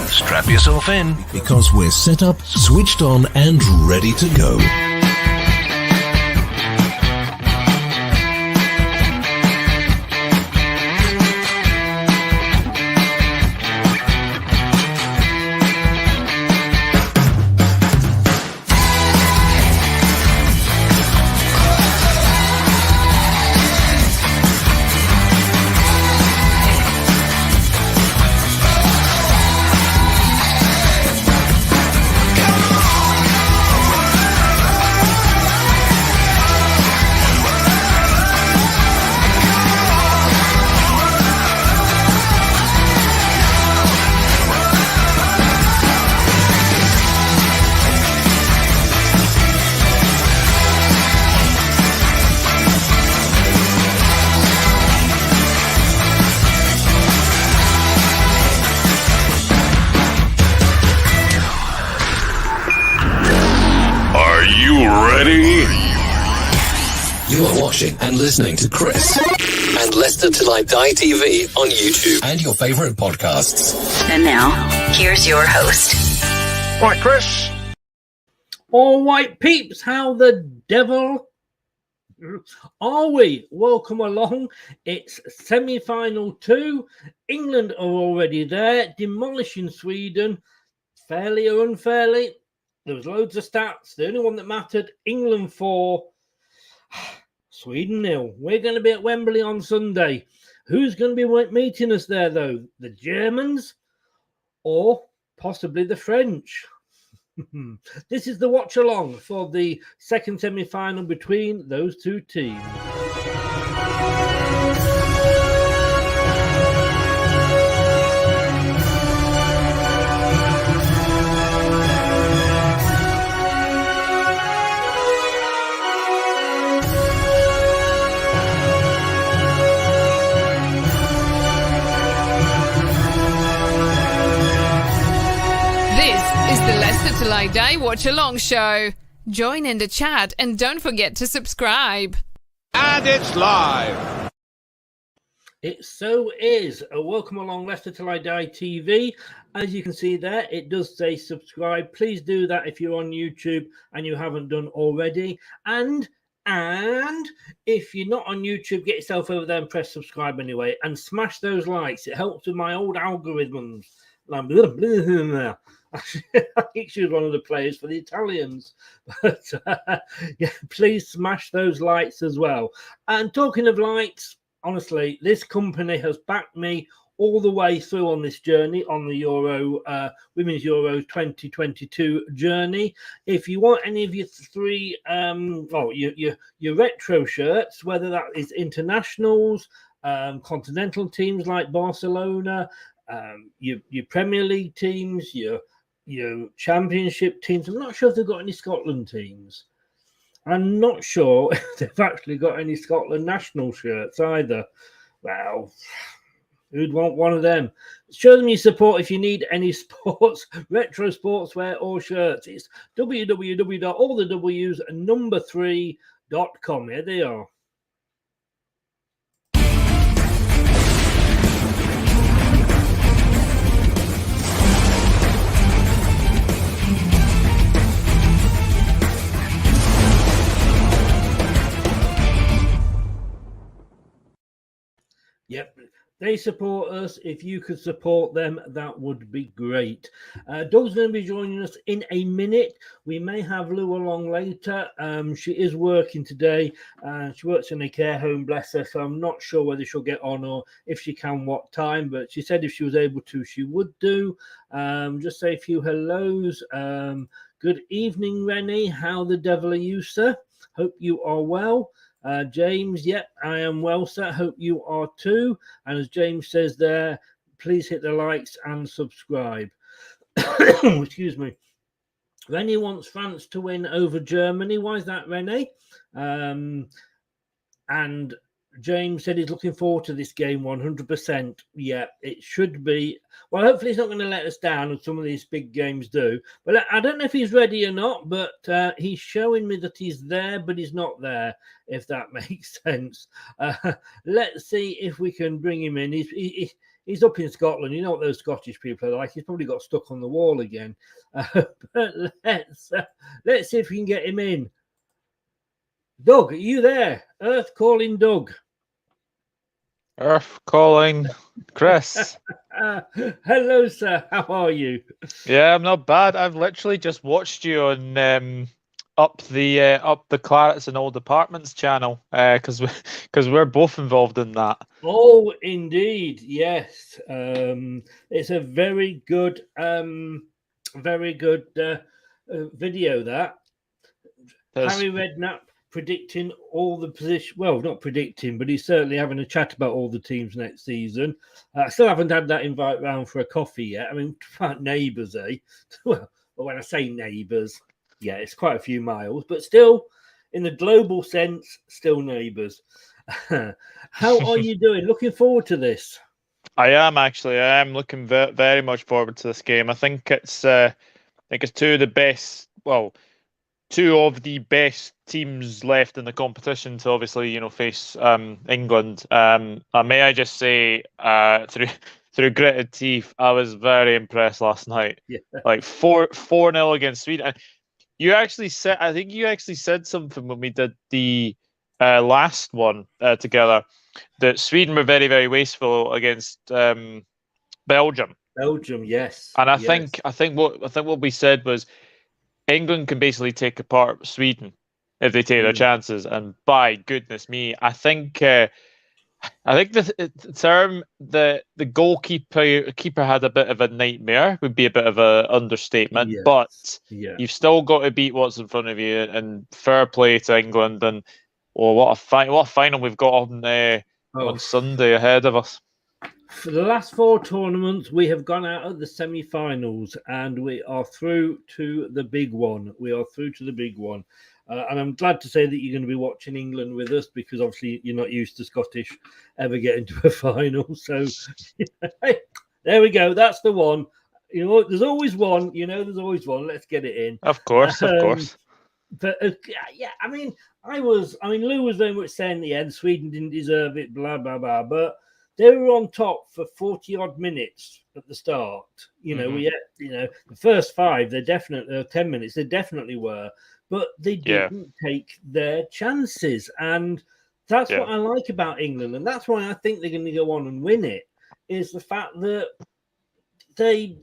Strap yourself in, because we're set up, switched on, and ready to go. You are watching and listening to Chris and Leicester Till I Die TV on YouTube and your favourite podcasts. And now, here's your host. Right, Chris. All right, peeps, how the devil are we? Welcome along. It's semi-final 2. England are already there, demolishing Sweden. Fairly or unfairly, there was loads of stats. The only one that mattered, England 4. Sweden 0. We're going to be at Wembley on Sunday. Who's going to be meeting us there, though? The Germans or possibly the French? This is the watch-along for the second semi-final between those two teams. Till I Die Watch Along show. Join in the chat and don't forget to subscribe. And it's live. It so is. Welcome along, Leicester Till I Die TV. As you can see there, it does say subscribe. Please do that if you're on YouTube and you haven't done already. And if you're not on YouTube, get yourself over there and press subscribe anyway. And smash those likes. It helps with my old algorithms. I think she was one of the players for the Italians. But yeah, please smash those likes as well. And talking of likes, honestly, this company has backed me all the way through on this journey, on the Women's Euro 2022 journey. If you want any of your your retro shirts, whether that is internationals, continental teams like Barcelona, your Premier League teams, your Championship teams. I'm not sure if they've got any Scotland teams. I'm not sure if they've actually got any Scotland national shirts either. Well, who'd want one of them? Show them your support if you need any sports, retro sportswear or shirts. It's www.allthews3.com. Here they are. Yep, they support us. If you could support them, that would be great. Doug's going to be joining us in a minute. We may have Lou along later. She is working today. She works in a care home, bless her, so I'm not sure whether she'll get on or if she can, what time, but she said if she was able to, she would do. Just say a few hellos. Good evening, Rennie. How the devil are you, sir? Hope you are well. James, yep, I am well, sir. Hope you are too. And as James says there, please hit the likes and subscribe. Excuse me. Rennie wants France to win over Germany. Why is that, Rennie? And James said he's looking forward to this game 100%. Yeah, it should be. Well, hopefully he's not going to let us down as some of these big games do. But I don't know if he's ready or not, but he's showing me that he's there, but he's not there, if that makes sense. Let's see if we can bring him in. He's he's up in Scotland. You know what those Scottish people are like. He's probably got stuck on the wall again. But let's see if we can get him in. Doug, are you there? Earth calling Doug. Earth calling Chris. Hello, sir. How are you? Yeah, I'm not bad. I've literally just watched you on up the Clarets and Old Apartments channel because we're both involved in that. Oh, indeed, yes. It's a very good video. That Harry Redknapp predicting all the position. Well, not predicting, but he's certainly having a chat about all the teams next season. I still haven't had that invite round for a coffee yet. I mean, neighbours, eh? Well, when I say neighbours, yeah, it's quite a few miles, but still, in the global sense, still neighbours. How are you doing? Looking forward to this? I am actually. I am looking very much forward to this game. I think it's two of the best. Well, two of the best teams left in the competition to obviously, face England. And may I just say, through gritted teeth, I was very impressed last night. Yeah. Like 4-0 against Sweden. You actually said, I think you actually said something when we did the last one together, that Sweden were very, very wasteful against Belgium. Belgium, yes. And I yes. think what we said was England can basically take apart Sweden if they take their chances. And by goodness me, I think the term the keeper had a bit of a nightmare would be a bit of an understatement. Yes. But you've still got to beat what's in front of you, and fair play to England. And what a final we've got on Sunday ahead of us. For the last 4 tournaments, we have gone out of the semi-finals, and we are through to the big one. And I'm glad to say that you're going to be watching England with us, because obviously you're not used to Scottish ever getting to a final. So there we go. That's the one. There's always one. There's always one. Let's get it in. Of course, of course. But yeah, Lou was very much saying at the end, Sweden didn't deserve it, blah, blah, blah. But they were on top for 40 odd minutes at the start. We had, the first 5, 10 minutes, they definitely were, but they didn't take their chances. And that's what I like about England. And that's why I think they're going to go on and win it, is the fact that they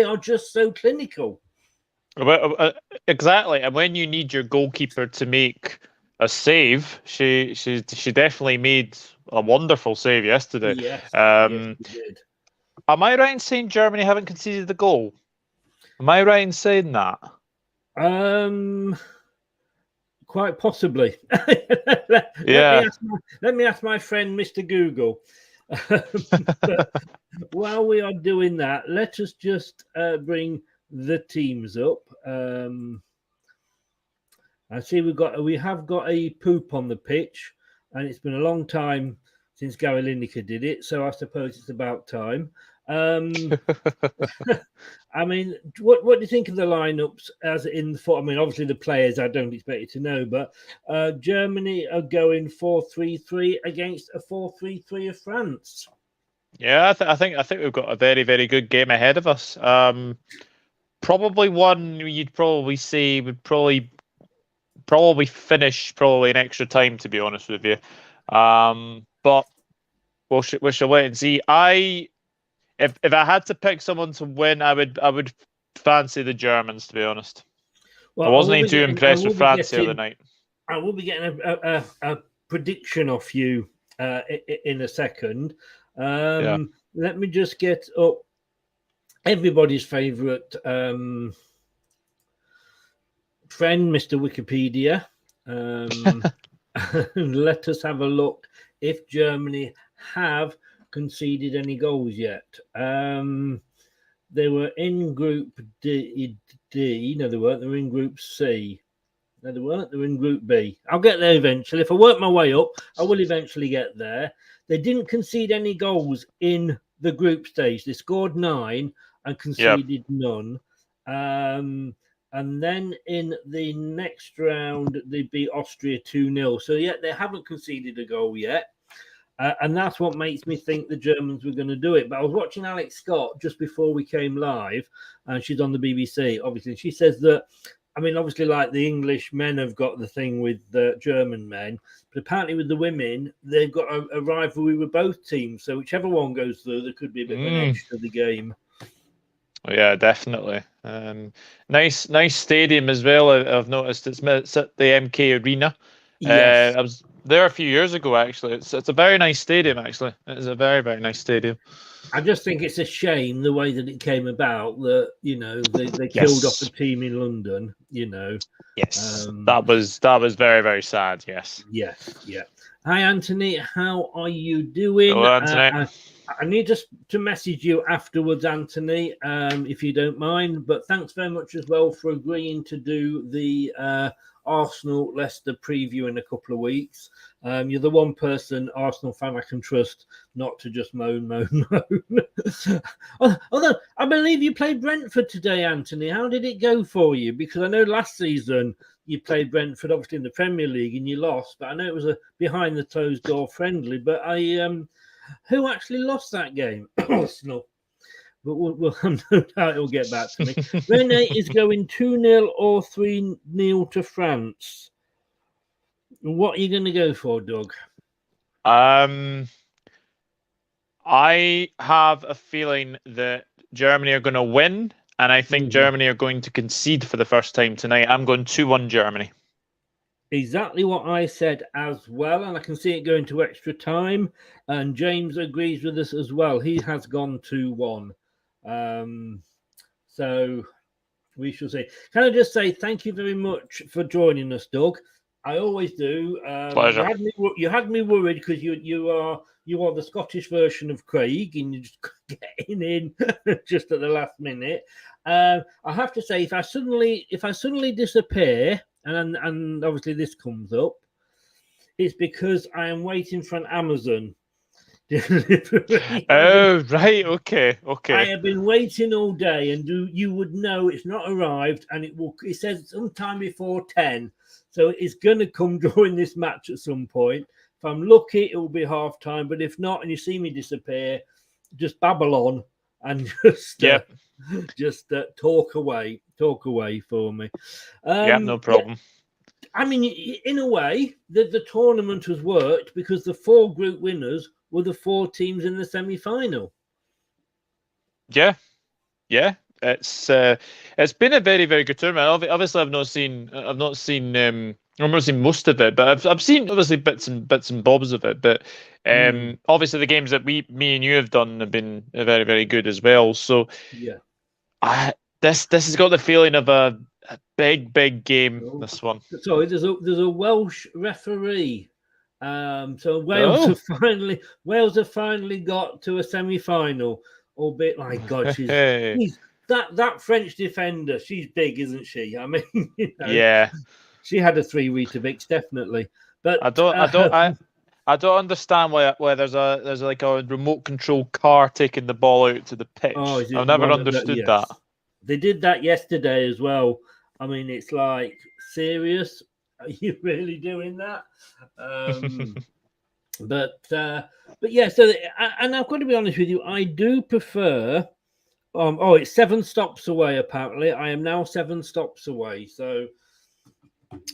are just so clinical. Exactly. And when you need your goalkeeper to make a save, she definitely made a wonderful save yesterday. Yes, yes, she did. Am I right in saying Germany haven't conceded the goal? Am I right in saying that? Quite possibly. Let me ask my friend Mr. Google. But while we are doing that, let us just bring the teams up. I see we have got a poop on the pitch, and it's been a long time since Gary Lineker did it, so I suppose it's about time. I mean, what do you think of the lineups as in the? I mean, obviously the players I don't expect you to know, but Germany are going 4-3-3 against a 4-3-3 of France. Yeah, I think we've got a very, very good game ahead of us. Probably one you'd probably say would probably finish in extra time, to be honest with you. But we shall wait and see. If I had to pick someone to win, I would fancy the Germans, to be honest. Well, I wasn't too impressed with France the other night. I will be getting a prediction off you in a second. Let me just get up everybody's favourite friend, Mr. Wikipedia. Let us have a look if Germany have conceded any goals yet. They were in Group D. No, they weren't. They were in Group C. No, they weren't. They were in Group B. I'll get there eventually. If I work my way up, I will eventually get there. They didn't concede any goals in the group stage. They scored 9 and conceded none. And then in the next round, they beat Austria 2-0. So, they haven't conceded a goal yet. And that's what makes me think the Germans were going to do it. But I was watching Alex Scott just before we came live, and she's on the BBC, obviously. She says that, I mean, obviously, like the English men have got the thing with the German men, but apparently with the women, they've got a rivalry with both teams. So whichever one goes through, there could be a bit of an edge to the game. Yeah, definitely. Nice stadium as well. I've noticed it's at the MK Arena. Yes. I was there a few years ago. Actually, it's a very nice stadium. Actually, it's a very, very nice stadium. I just think it's a shame the way that it came about. That they killed off the team in London. Yes, that was very, very sad. Yes. Yes. Yeah. Hi, Anthony. How are you doing? Hello, Anthony. I need to message you afterwards, Anthony, if you don't mind. But thanks very much as well for agreeing to do the Arsenal Leicester preview in a couple of weeks. You're the one person, Arsenal fan, I can trust not to just moan. Although I believe you played Brentford today, Anthony. How did it go for you? Because I know last season you played Brentford, obviously in the Premier League, and you lost. But I know it was a behind the closed door friendly. But who actually lost that game? Arsenal. But we'll no doubt it'll get back to me. Rene is going 2-0 or 3-0 to France. What are you going to go for, Doug? I have a feeling that Germany are going to win, and I think Germany are going to concede for the first time tonight. I'm going 2-1 Germany. Exactly what I said as well, and I can see it going to extra time. And James agrees with us as well. He has gone 2-1. So we shall see. Can I just say thank you very much for joining us, Doug? I always do. Pleasure. You had me worried because you are the Scottish version of Craig, and you're just getting in just at the last minute. I have to say, if I suddenly disappear, and obviously this comes up, it's because I am waiting for an Amazon delivery. Oh, right. Okay. I have been waiting all day, and you would know it's not arrived, and it says sometime before 10. So it's going to come during this match at some point. If I'm lucky, it will be half time. But if not, and you see me disappear, just babble on and just talk away for me. No problem. I mean, in a way, the tournament has worked because the 4 group winners were the 4 teams in the semi-final. Yeah. It's been a very, very good tournament. Obviously, I've not seen most of it, but I've seen obviously bits and bobs of it. But obviously, the games that me and you have done have been very, very good as well. So yeah, this has got the feeling of a big game. Oh. This one. Sorry, there's a Welsh referee. So Wales have finally got to a semi-final. Albeit, like God, she's that French defender. She's big, isn't she? I mean, yeah, she had a 3 Weetabix, definitely. But I don't understand why there's like a remote control car taking the ball out to the pitch. I've never understood that. They did that yesterday as well. I mean, it's like, serious? Are you really doing that? But yeah, so, and I've got to be honest with you, I do prefer, it's 7 stops away, apparently. I am now 7 stops away. So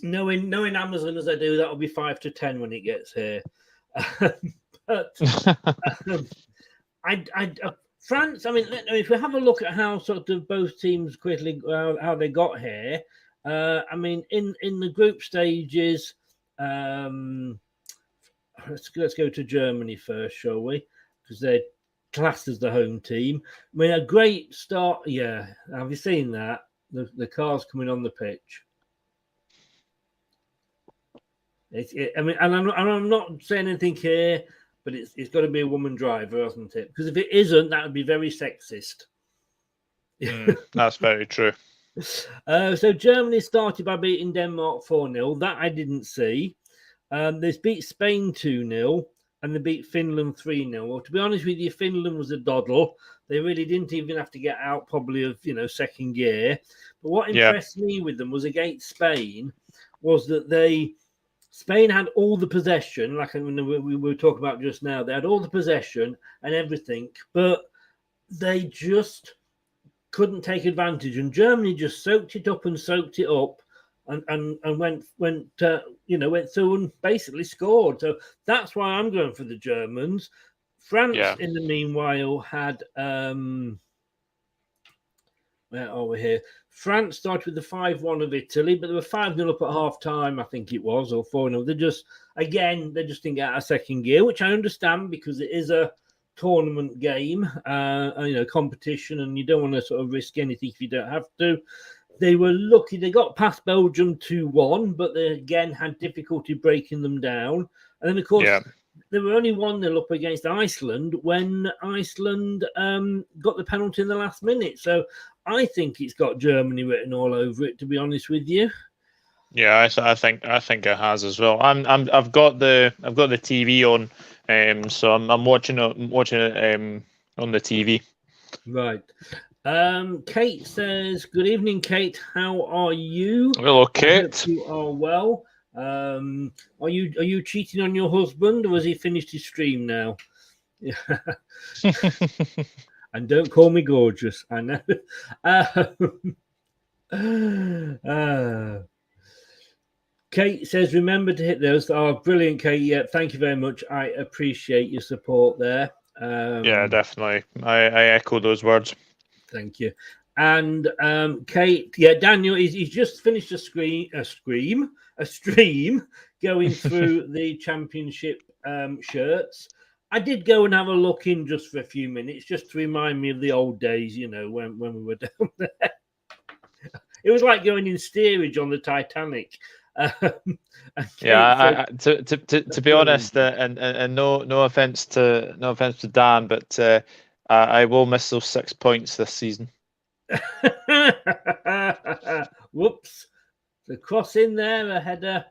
knowing Amazon as I do, that'll be 5 to 10 when it gets here. But France, I mean, if we have a look at how sort of both teams quickly, how they got here, I mean, in the group stages, let's go to Germany first, shall we? Because they're classed as the home team. I mean, a great start. Yeah, have you seen that? The cars coming on the pitch. I mean, and I'm not saying anything here, but it's got to be a woman driver, hasn't it? Because if it isn't, that would be very sexist. That's very true. So Germany started by beating Denmark 4-0. That I didn't see. They beat Spain 2-0 and they beat Finland 3-0. Well, to be honest with you, Finland was a doddle. They really didn't even have to get out probably of, second gear. But what impressed me with them was against Spain was that they Spain had all the possession, like we were talking about just now. They had all the possession and everything, but they just couldn't take advantage. And Germany just soaked it up, and went through and basically scored. So that's why I'm going for the Germans. France, in the meanwhile, had where are we here? France started with the 5-1 of Italy, but they were 5-0 up at half time, I think it was, or 4-0. They just didn't get out of second gear, which I understand because it is a tournament game, competition, and you don't want to sort of risk anything if you don't have to. They were lucky. They got past Belgium 2-1, but they again had difficulty breaking them down. And then, of course, they were only 1-0 up against Iceland when Iceland got the penalty in the last minute. So I think it's got Germany written all over it, to be honest with you. Yeah, I think it has as well. I've got the TV on, so I'm watching it on the TV. Right. Kate says, "Good evening, Kate. How are you?" Hello, Kate. I hope you are well. Are you cheating on your husband, or has he finished his stream now? And don't call me gorgeous. I know. Kate says, "Remember to hit those." Oh, brilliant, Kate. Yeah, thank you very much. I appreciate your support there. Yeah, definitely. I echo those words. Thank you. And Kate, Daniel, he's just finished a stream going through the championship shirts. I did go and have a look in just for a few minutes, just to remind me of the old days, when we were down there. It was like going in steerage on the Titanic. To be honest, and no offense to Dan, but I will miss those 6 points this season. Whoops! The cross in there, a header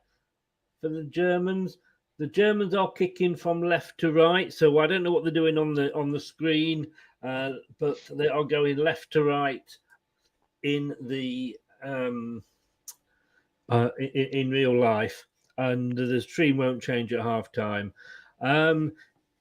for the Germans. The Germans are kicking from left to right, so I don't know what they're doing on the screen, but they are going left to right in the in real life, and the stream won't change at half time.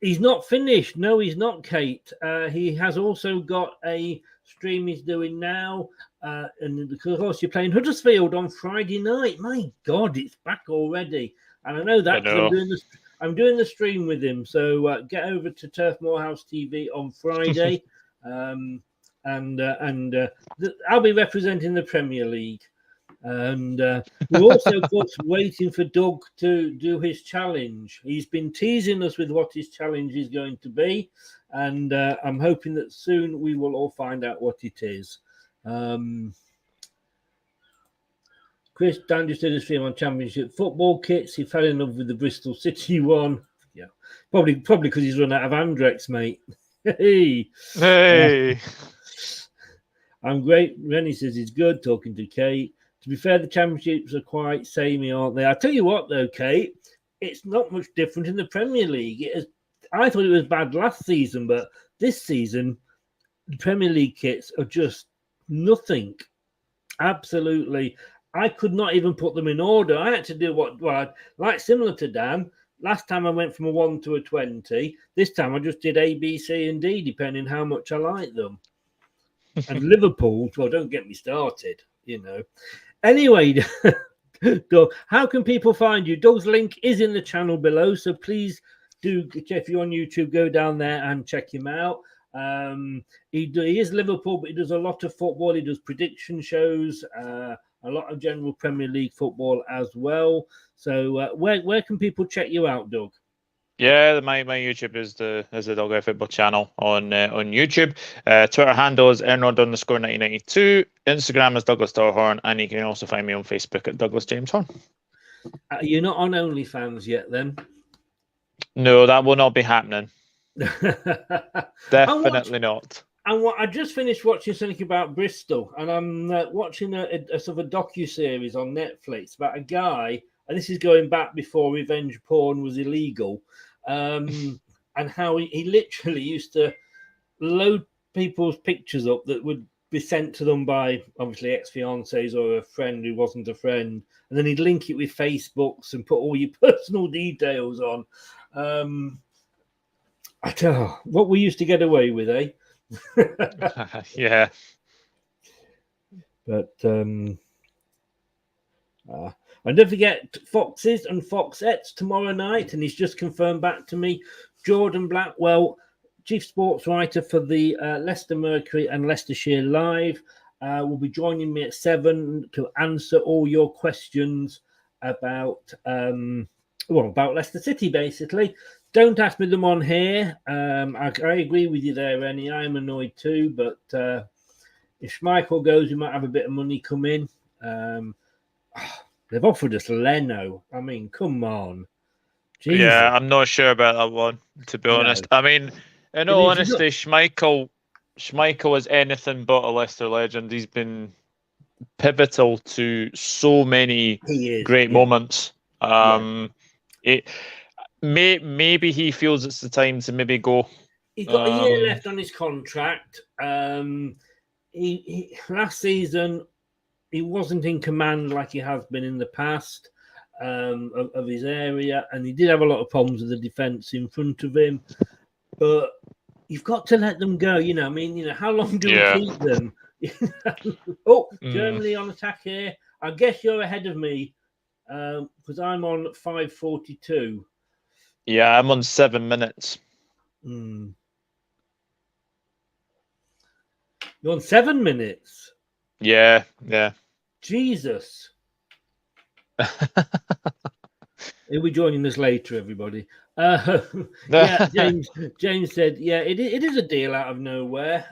He's not finished. No, he's not, Kate. He has also got a stream he's doing now. And of course, you're playing Huddersfield on Friday night. My God, it's back already. And I know that because I'm doing the stream with him. So get over to Turf Moorhouse TV on Friday. I'll be representing the Premier League. And we're also, of course, waiting for Doug to do his challenge. He's been teasing us with what his challenge is going to be, and I'm hoping that soon we will all find out what it is. Chris Dan just did a stream on Championship football kits. He fell in love with the Bristol City one. Yeah, probably because he's run out of Andrex, mate. Hey. I'm great. Rennie says he's good. Talking to Kate. To be fair, the championships are quite samey, aren't they? I tell you what, though, Kate, it's not much different in the Premier League. I thought it was bad last season, but this season, the Premier League kits are just nothing. Absolutely. I could not even put them in order. I had to do like similar to Dan. Last time I went from a 1 to a 20. This time I just did A, B, C, and D, depending how much I like them. And Liverpool, well, don't get me started, Anyway, Doug, how can people find you? Doug's link is in the channel below, so please do, if you're on YouTube, go down there and check him out. He is Liverpool, but he does a lot of football. He does prediction shows, a lot of general Premier League football as well. So where can people check you out, Doug? Yeah, my YouTube is the Dog Eye Football channel on YouTube. Twitter handle is Ernod_1992. Instagram is Douglas Dorhorn, and you can also find me on Facebook at Douglas James Horn. You're not on OnlyFans yet, then? No, that will not be happening. Definitely not. And I just finished watching something about Bristol, and I'm watching a sort of a docu-series on Netflix about a guy, and this is going back before revenge porn was illegal, and how he literally used to load people's pictures up that would be sent to them by obviously ex-fiancés or a friend who wasn't a friend, and then he'd link it with Facebooks and put all your personal details on. I tell you, what we used to get away with, eh? Yeah. But and don't forget Foxes and Foxettes tomorrow night, and he's just confirmed back to me, Jordan Blackwell, chief sports writer for the Leicester Mercury and Leicestershire Live, will be joining me at 7 to answer all your questions about about Leicester City, basically. Don't ask me them on here. I agree with you there, Rennie. I'm annoyed too, but if Schmeichel goes, we might have a bit of money come in. They've offered us Leno. I mean, come on. Jesus. Yeah, I'm not sure about that one, to be honest. I mean, in all honesty, Schmeichel is anything but a Leicester legend. He's been pivotal to so many great moments. Maybe he feels it's the time to maybe go. He's got a year left on his contract. He last season he wasn't in command like he has been in the past of his area, and he did have a lot of problems with the defence in front of him. But you've got to let them go. I mean, how long do we keep them? Germany on attack here. I guess you're ahead of me because I'm on 5:42. Yeah, I'm on 7 minutes. You're on 7 minutes. Yeah. Jesus. He'll be joining us later, everybody. James said, it is a deal out of nowhere.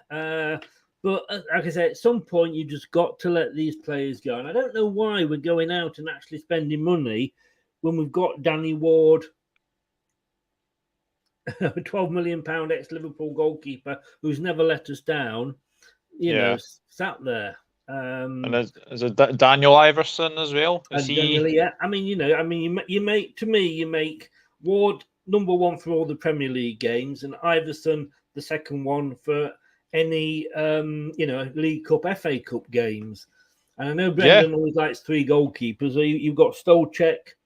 But like I said, at some point, you just got to let these players go. And I don't know why we're going out and actually spending money when we've got Danny Ward, a £12 million ex-Liverpool goalkeeper who's never let us down, sat there. And is it Daniel Iverson as well? Is he? Yeah. I mean, you make Ward number one for all the Premier League games, and Iverson the second one for any League Cup, FA Cup games. And I know Brendan always likes three goalkeepers. So you've got Stolchek,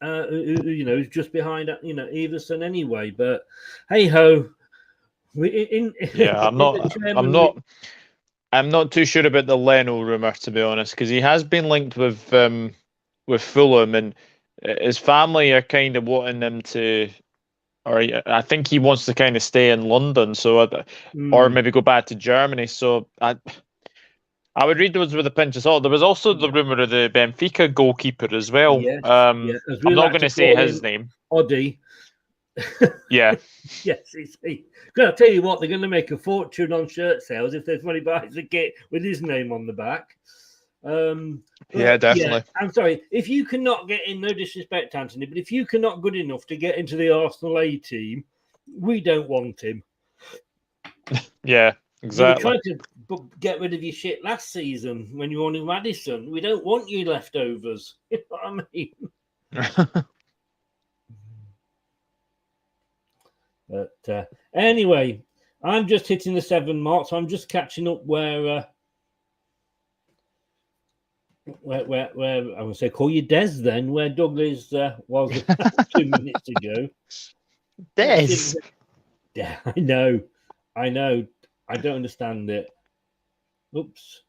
who's just behind Iverson anyway. But hey ho, I'm not too sure about the Leno rumor, to be honest, because he has been linked with Fulham, and his family are kind of wanting him to, or I think he wants to kind of stay in London, or maybe go back to Germany. So I would read those with a pinch of salt. There was also the rumor of the Benfica goalkeeper as well. I'm not going to say his name. Oddy. Yeah. Yes, I'll tell you what, they're going to make a fortune on shirt sales if there's money buys a kit with his name on the back. Definitely. Yeah, I'm sorry. If you cannot get in, no disrespect, Anthony, but if you cannot good enough to get into the Arsenal A team, we don't want him. Yeah, exactly. You tried to get rid of your shit last season when you wanted Maddison. We don't want you leftovers. You know what I mean? But anyway, I'm just hitting the 7 mark, so I'm just catching up where I would say call you Des then, where Douglas was 2 minutes ago. Des? Yeah, I know. I don't understand it. Oops.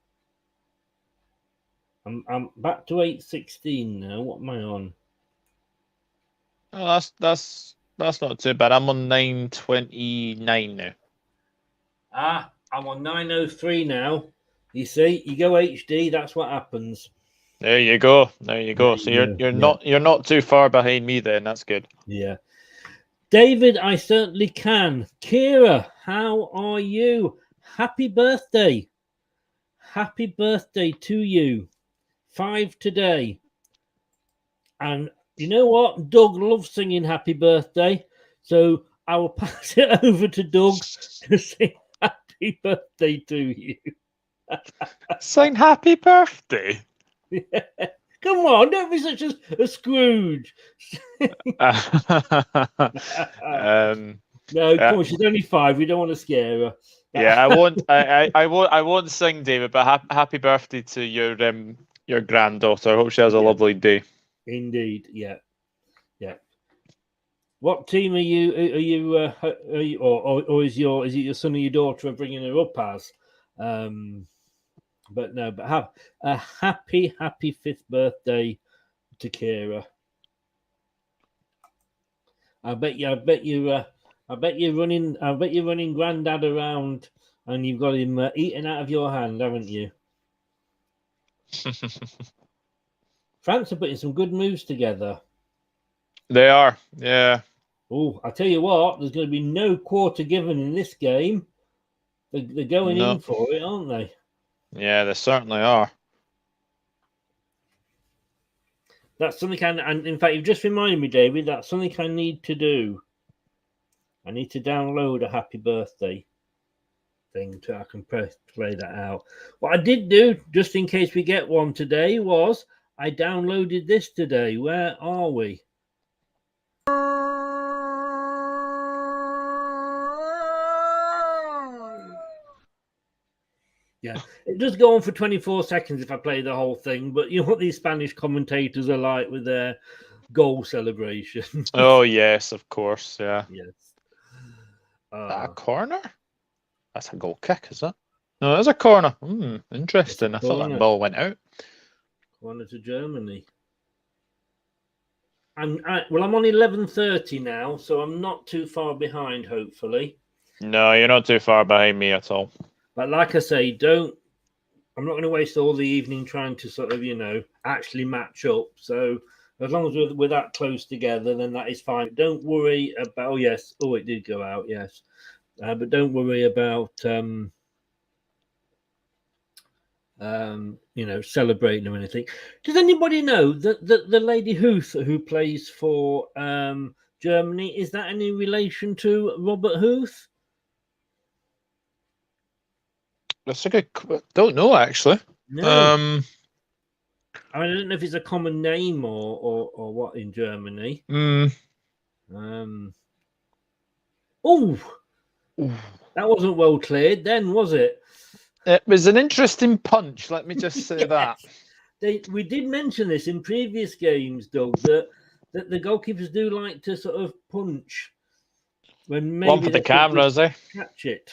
I'm back to 8:16 now. What am I on? Oh, that's not too bad. I'm on 9:29 now. I'm on 9:03 now. You see, you go HD. That's what happens. There you go. So you're not too far behind me then. That's good. Yeah. David, I certainly can. Kira, how are you? Happy birthday. Happy birthday to you. 5 today. And you know what? Doug loves singing happy birthday. So I will pass it over to Doug to sing happy birthday to you. Sing happy birthday? Yeah. Come on, don't be such a Scrooge. No, of course, she's only 5. We don't want to scare her. Yeah, I won't. I won't. I won't sing, David. But happy birthday to your granddaughter. I hope she has a lovely day. Indeed, yeah. What team are you? Or is it your son or your daughter are bringing her up as? But no, but have a happy 5th birthday to Kira. I bet you're running Grandad around, and you've got him eating out of your hand, haven't you? France are putting some good moves together. They are, yeah. Oh, I tell you what, there's going to be no quarter given in this game. They're going in for it, aren't they? Yeah, they certainly are. That's something and in fact, you've just reminded me, David, that's something I need to do. I need to download a happy birthday thing so I can play that out. What I did do, just in case we get one today, was I downloaded this today. Where are we? Yeah, it does go on for 24 seconds if I play the whole thing, but you know what these Spanish commentators are like with their goal celebration. Oh yes, of course, yeah. Yes. That a corner? That's a goal kick, is it? No, that's a corner. Interesting. I thought that ball went out. Corner to Germany. I'm on 11:30 now, so I'm not too far behind. Hopefully. No, you're not too far behind me at all. But like I say, I'm not going to waste all the evening trying to sort of, actually match up. So as long as we're that close together, then that is fine. Don't worry about, it did go out, yes. But don't worry about, celebrating or anything. Does anybody know that the lady Huth who plays for Germany, is that any relation to Robert Huth? That's a good. Don't know actually. No. I don't know if it's a common name or what in Germany. Oh, that wasn't well cleared then, was it? It was an interesting punch. Let me just say that. We did mention this in previous games, Doug, that the goalkeepers do like to sort of punch when maybe one for the cameras, catch it.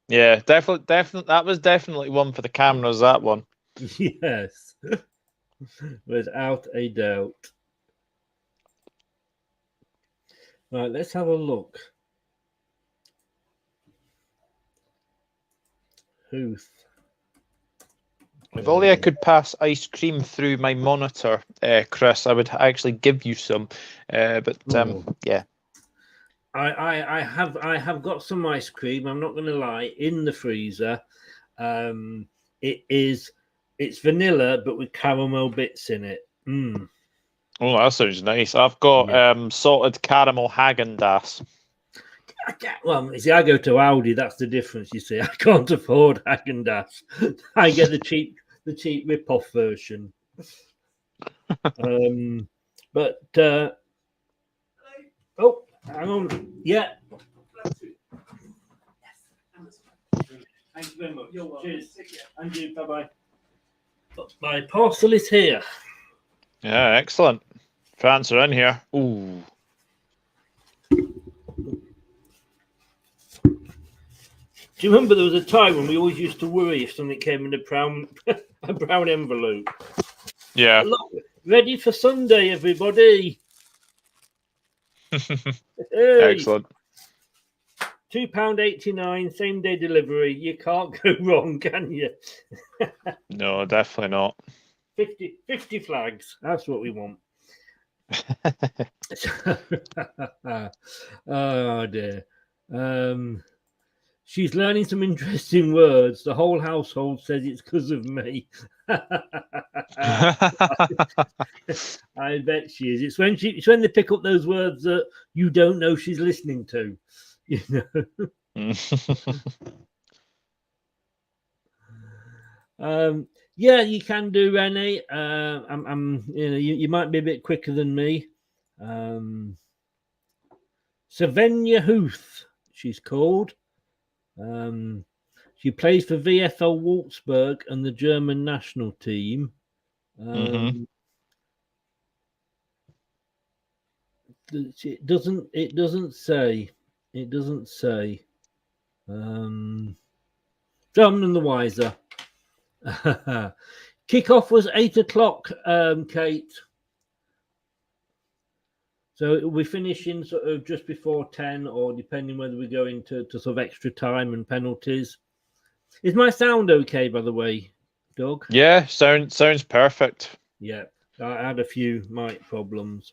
Yeah, definitely. That was definitely one for the cameras. That one. Yes, without a doubt. Right, let's have a look. Huth. If only I could pass ice cream through my monitor, Chris, I would actually give you some. But yeah. I have got some ice cream. I'm not going to lie, in the freezer. It's vanilla, but with caramel bits in it. Oh, that sounds nice. I've got salted caramel Häagen-Dazs. Well, you see, I go to Aldi. That's the difference. You see, I can't afford Häagen-Dazs. I get the cheap rip-off version. But hang on. Yeah. Thank you very much. Cheers. And you. Bye-bye. My parcel is here. Yeah, excellent. France are in here. Ooh. Do you remember there was a time when we always used to worry if something came in a brown envelope? Yeah. Look, ready for Sunday, everybody. Excellent. £2.89, same day delivery. You can't go wrong, can you? No, definitely not. 50 flags. That's what we want. Oh dear. She's learning some interesting words. The whole household says it's because of me. I bet she is. It's when they pick up those words that you don't know she's listening to. You know. Yeah, you can do, Rennie. You might be a bit quicker than me. Savenya Huth, she's called. She plays for VfL Wolfsburg and the German national team. It doesn't say. It doesn't say. Dumb and the wiser. Kickoff was 8 o'clock, Kate. So it will be finishing sort of just before 10, or depending whether we go into sort of extra time and penalties. Is my sound okay, by the way, Doug? Yeah, sounds perfect. Yeah, I had a few mic problems.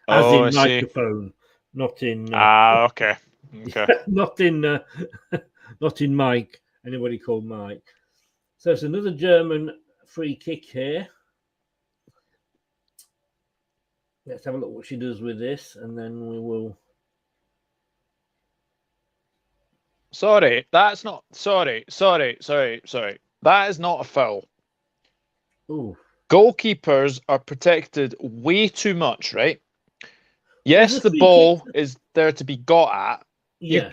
Oh, As in microphone, not in. Okay. not in. Not in Mike. Anybody called Mike? So it's another German free kick here. Let's have a look what she does with this, and then we will. Sorry, that's not. Sorry. That is not a foul. Ooh. Goalkeepers are protected way too much, right? Yes, the ball is there to be got at. Yeah.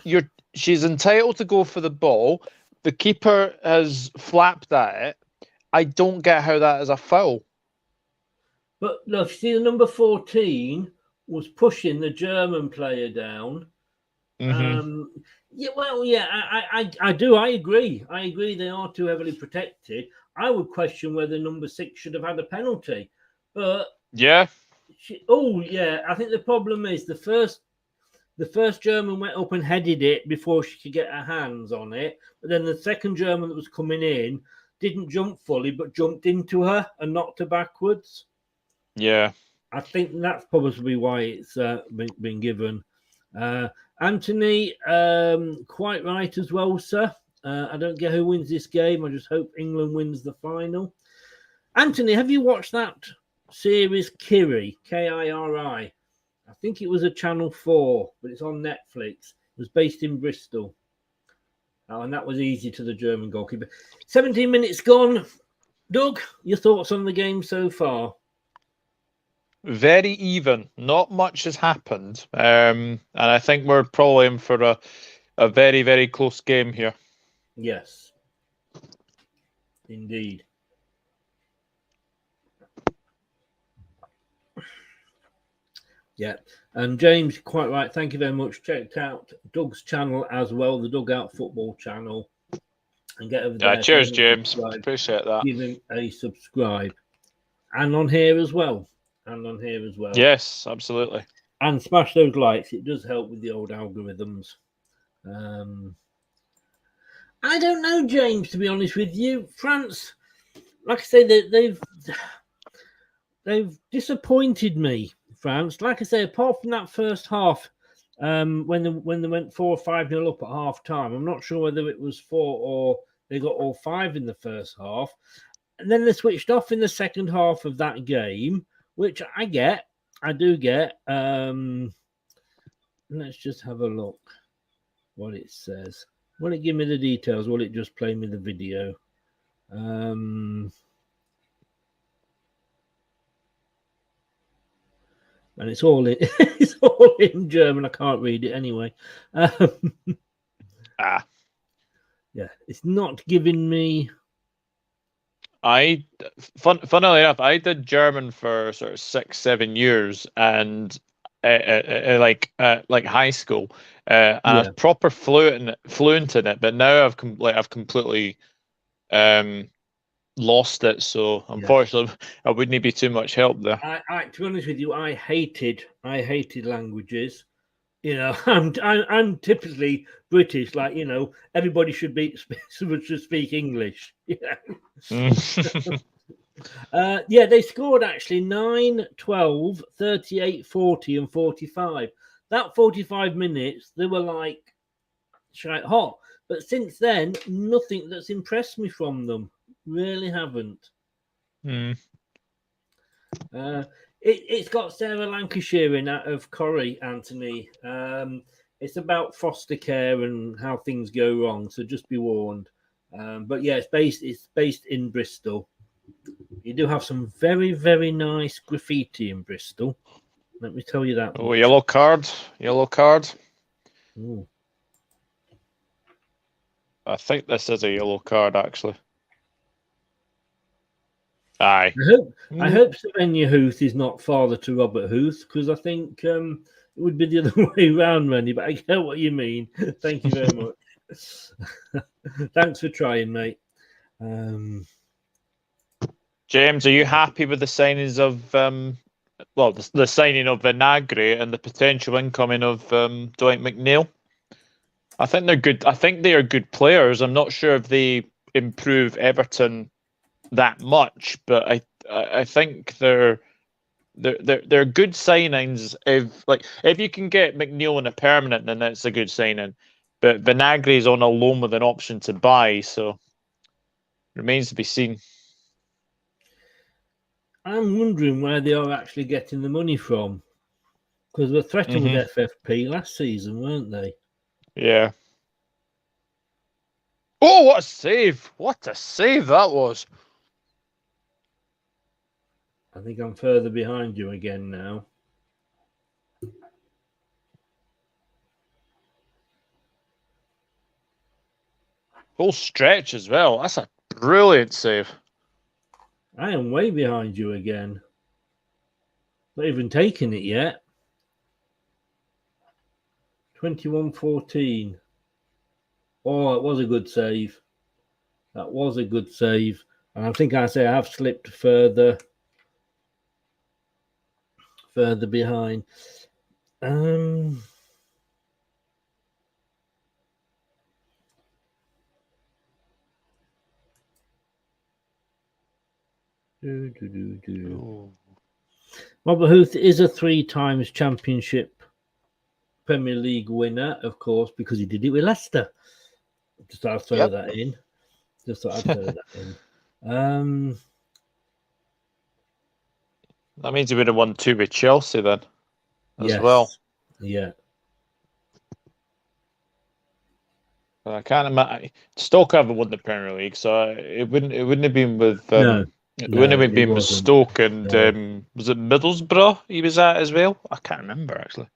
She's entitled to go for the ball. The keeper has flapped at it. I don't get how that is a foul. But look, see, the number 14 was pushing the German player down. Yeah, well, yeah, I do. I agree. They are too heavily protected. I would question whether number 6 should have had a penalty. But yeah. I think the problem is the first German went up and headed it before she could get her hands on it. But then the second German that was coming in didn't jump fully, but jumped into her and knocked her backwards. Yeah. I think that's probably why it's been given. Anthony, quite right as well, sir. I don't get who wins this game. I just hope England wins the final. Anthony, have you watched that series Kiri, Kiri? I think it was a Channel 4, but it's on Netflix. It was based in Bristol. And that was easy to the German goalkeeper. 17 minutes gone. Doug, your thoughts on the game so far? Very even. Not much has happened. And I think we're probably in for a very, very close game here. Yes. Indeed. Yeah, and James, quite right. Thank you very much. Checked out Doug's channel as well, the Dugout Football channel, and get over there. Cheers, James. Appreciate that. Give him a subscribe, and on here as well. Yes, absolutely. And smash those likes. It does help with the old algorithms. I don't know, James. To be honest with you, France, like I say, they've disappointed me. France, like I say, apart from that first half, when they went 4 or 5-0 up at half time, I'm not sure whether it was 4 or they got all 5 in the first half, and then they switched off in the second half of that game, which I do get. Let's just have a look what it says. Will it give me the details? Will it just play me the video? And it's all in German. I can't read it anyway. Yeah, it's not giving me. Funnily enough, I did German for sort of 6-7 years, and like high school, and I was proper fluent in it. But now I've completely lost it, so unfortunately I wouldn't be too much help there. I to be honest with you, I hated languages. You know, I'm typically British, like, you know, everybody should speak English. Yeah, they scored actually 9, 12, 38, 40 and 45. That 45 minutes they were like shite hot, but since then nothing that's impressed me from them. Really haven't. It's got Sarah Lancashire in out of Corrie, Anthony. It's about foster care and how things go wrong, so just be warned. But yeah, it's based in Bristol. You do have some very, very nice graffiti in Bristol. Let me tell you that. Oh, yellow card. Ooh. I think this is a yellow card, actually. Aye. I hope Sylvania Huth is not father to Robert Huth, because I think it would be the other way around, Randy, but I get what you mean. Thank you very much. Thanks for trying, mate. James, are you happy with the signings of the signing of Vinagre and the potential incoming of Dwight McNeil? I think they're good. I think they are good players. I'm not sure if they improve Everton that much, but I think they're good signings. If you can get McNeil on a permanent, then that's a good signing. But Vinagre is on a loan with an option to buy, so remains to be seen. I'm wondering where they are actually getting the money from, because they're threatened with FFP last season, weren't they? Yeah. Oh, what a save! What a save that was! I think I'm further behind you again now. Full stretch as well. That's a brilliant save. I am way behind you again. Not even taken it yet. 21-14. Oh, it was a good save. That was a good save. And I think I have slipped further behind. Robert Huth is a 3 times Championship Premier League winner, of course, because he did it with Leicester. Just thought I'd throw that in. That means he would have won 2 with Chelsea then, as well. Yeah. I can't imagine. Stoke haven't won the Premier League, so it wouldn't have been with. It wouldn't have been with Stoke and was it Middlesbrough he was at as well? I can't remember actually.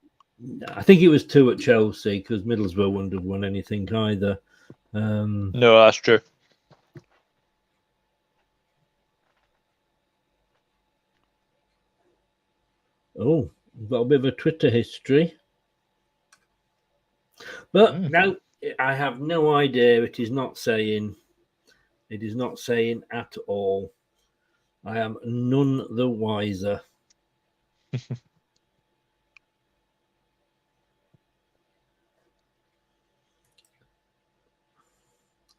I think it was 2 at Chelsea, because Middlesbrough wouldn't have won anything either. No, that's true. Oh, we've got a bit of a Twitter history. But no, I have no idea. It is not saying at all. I am none the wiser.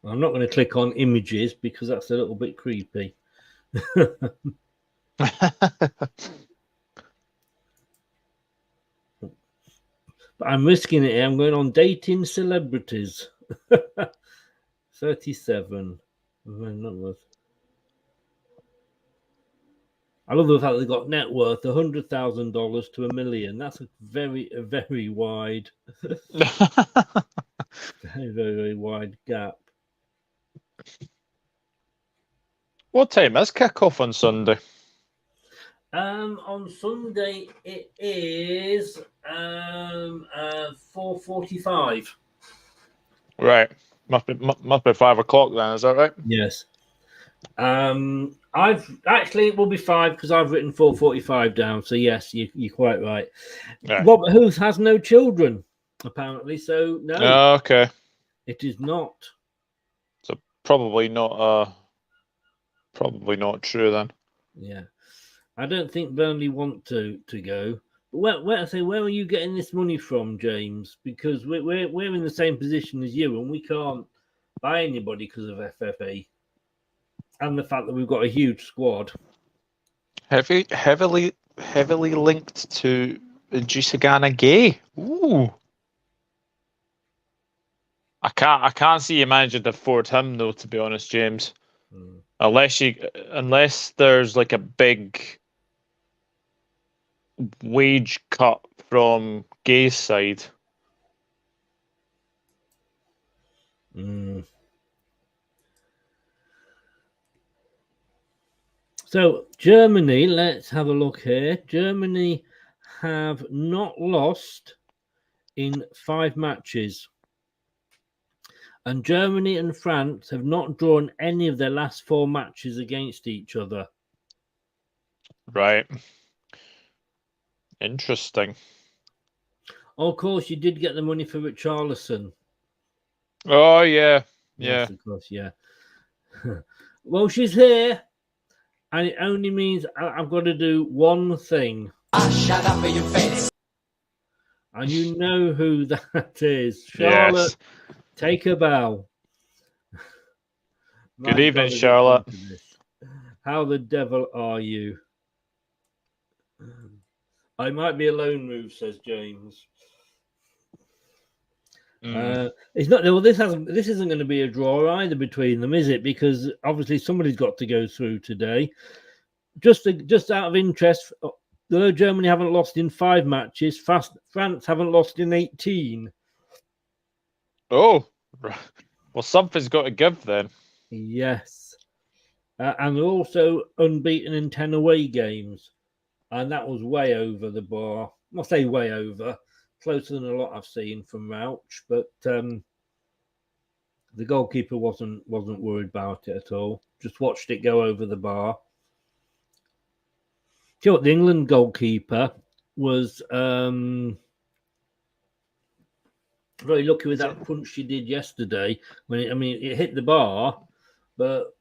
I'm not going to click on images because that's a little bit creepy. But I'm risking it here. I'm going on dating celebrities. 37. I love the fact they got net worth $100,000 to $1 million. That's a very wide, very wide gap. What time is kick-off on Sunday? On Sunday it is 4:45. Right, must be 5 o'clock then. Is that right? Yes. It will be 5 because I've written 4:45 down. So yes, you're quite right. Robert Huth has no children apparently, so no. Oh, okay. It is not. So probably not true then. Yeah. I don't think Burnley want to go. Where are you getting this money from, James? Because we're in the same position as you, and we can't buy anybody because of FFA, and the fact that we've got a huge squad. Heavily linked to Gisagana Gay. Ooh. I can't see you managing to afford him though, to be honest, James. Unless there's like a big wage cut from Gay's side. So Germany, let's have a look here. Germany have not lost in 5 matches. And Germany and France have not drawn any of their last 4 matches against each other. Right. Interesting. Oh, of course, you did get the money for Richarlison. Oh, yeah. Yeah. Yes, of course, yeah. Well, she's here, and it only means I've got to do one thing. Shut up in your face. And you know who that is. Charlotte, Yes. take a bow. Good My evening, God, has it Charlotte. come to this. How the devil are you? I might be a lone move, says James. It's not. Well, this isn't going to be a draw either between them, is it? Because obviously somebody's got to go through today. Just out of interest, though Germany haven't lost in 5 matches, France haven't lost in 18. Oh, well, something's got to give then. Yes, and they're also unbeaten in 10 away games, and that was way over the bar. I'll say way over. Closer than a lot I've seen from Rauch, but the goalkeeper wasn't worried about it at all. Just watched it go over the bar. Do you know what? The England goalkeeper was very lucky with that punch she did yesterday. When it hit the bar, but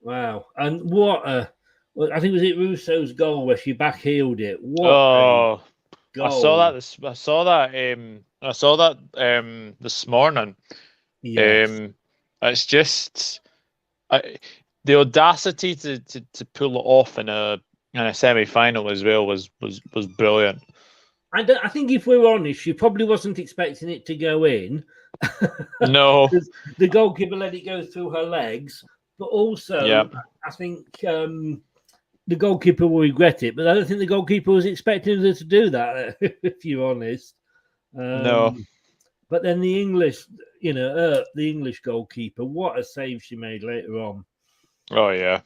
wow! And I think was it Russo's goal where she backheeled it. What a goal. I saw that this morning. Yes. It's just the audacity to pull it off in a semi-final as well was brilliant. I think if we're honest, she probably wasn't expecting it to go in. No. The goalkeeper let it go through her legs, but also I think the goalkeeper will regret it, but I don't think the goalkeeper was expecting her to do that, if you're honest. No. But then the English goalkeeper, what a save she made later on. Oh, yeah.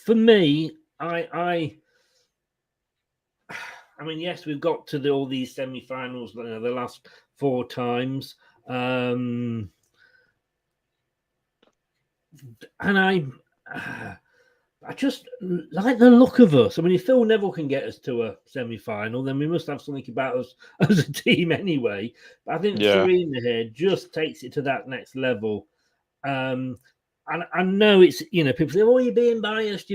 For me, I mean, yes, we've got to all these semi-finals the last 4 times. And I just like the look of us. I mean, if Phil Neville can get us to a semi-final, then we must have something about us as a team anyway. But I think Serena here just takes it to that next level. And I know it's, people say, oh, you're being biased.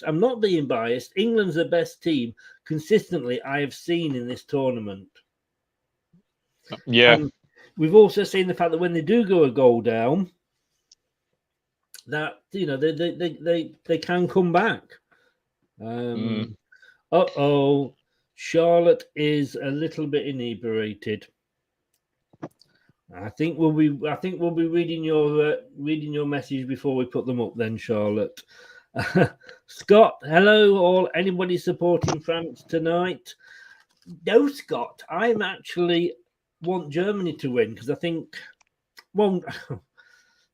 I'm not being biased. England's the best team consistently I have seen in this tournament. Yeah. And we've also seen the fact that when they do go a goal down, that they can come back. Charlotte is a little bit inebriated. I think we'll be reading your message before we put them up then, Charlotte. Scott, hello all. Anybody supporting France tonight? No, Scott. I'm actually want Germany to win because I think, well, to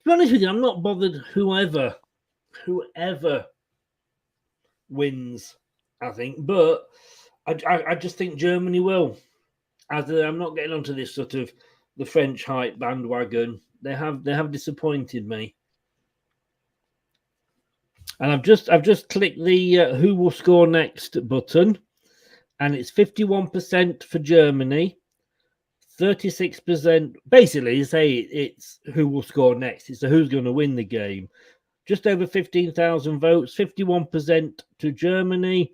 be honest with you, I'm not bothered whoever wins, I think, but I just think Germany will. I'm not getting onto this sort of the French hype bandwagon. They have disappointed me. And I've just clicked the who will score next button, and it's 51% for Germany, 36%. Basically, you say it's who will score next. It's who's going to win the game. Just over 15,000 votes, 51% to Germany,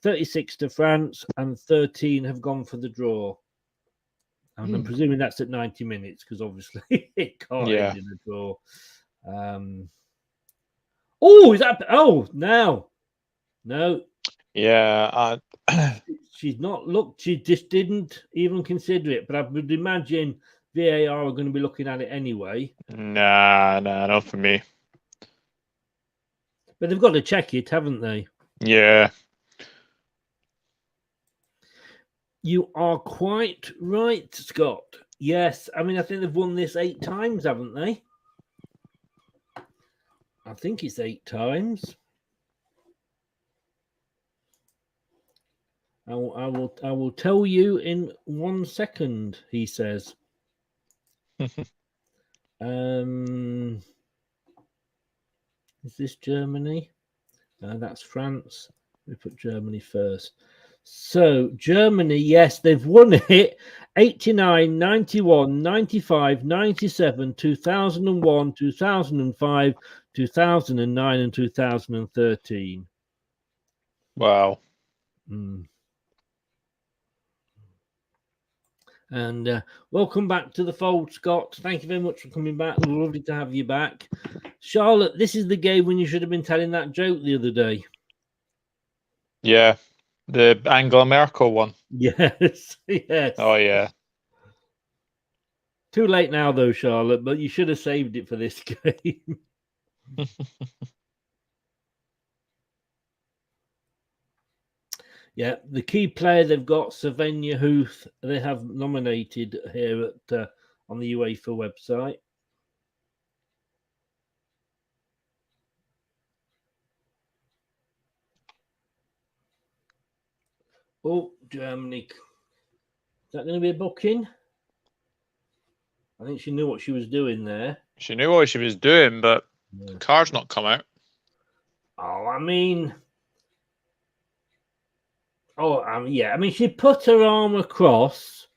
36 to France, and 13 have gone for the draw. And I'm presuming that's at 90 minutes because obviously it can't end in a draw. Oh, is that? Oh, no. Yeah. She's not looked. She just didn't even consider it. But I would imagine VAR are going to be looking at it anyway. Nah, not for me. But they've got to check it, haven't they? Yeah. You are quite right, Scott. Yes. I mean, I think they've won this 8 times, haven't they? I think it's 8 times. I will tell you in 1 second, he says. Is this Germany? That's France. We put Germany first. So Germany, yes, they've won it 89, 91, 95, 97, 2001, 2005, 2009 and 2013. Wow. And welcome back to the fold, Scott. Thank you very much for coming back. Lovely to have you back. Charlotte, this is the game when you should have been telling that joke the other day. Yeah. The Angela Merkel one. Yes, yes. Oh, yeah. Too late now, though, Charlotte, but you should have saved it for this game. Yeah, the key player they've got, Savenya Huth, they have nominated here at on the UEFA website. Oh, Germany. Is that going to be a booking? I think she knew what she was doing there. She knew what she was doing, but the card's not come out. Oh, I mean... yeah. I mean, she put her arm across,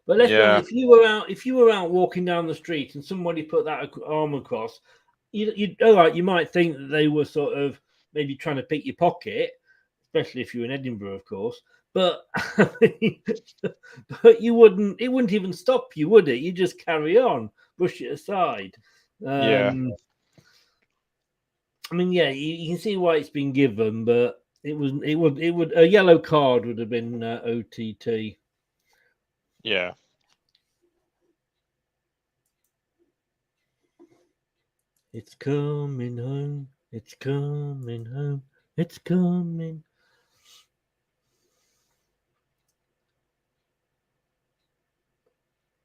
but let's be honest, if you were out walking down the street and somebody put that arm across, you might think that they were sort of maybe trying to pick your pocket, especially if you're in Edinburgh, of course. But but you wouldn't. It wouldn't even stop you, would it? You just carry on, brush it aside. Yeah. I mean, yeah, you can see why it's been given, but. It would a yellow card would have been OTT. Yeah. It's coming home. It's coming home. It's coming.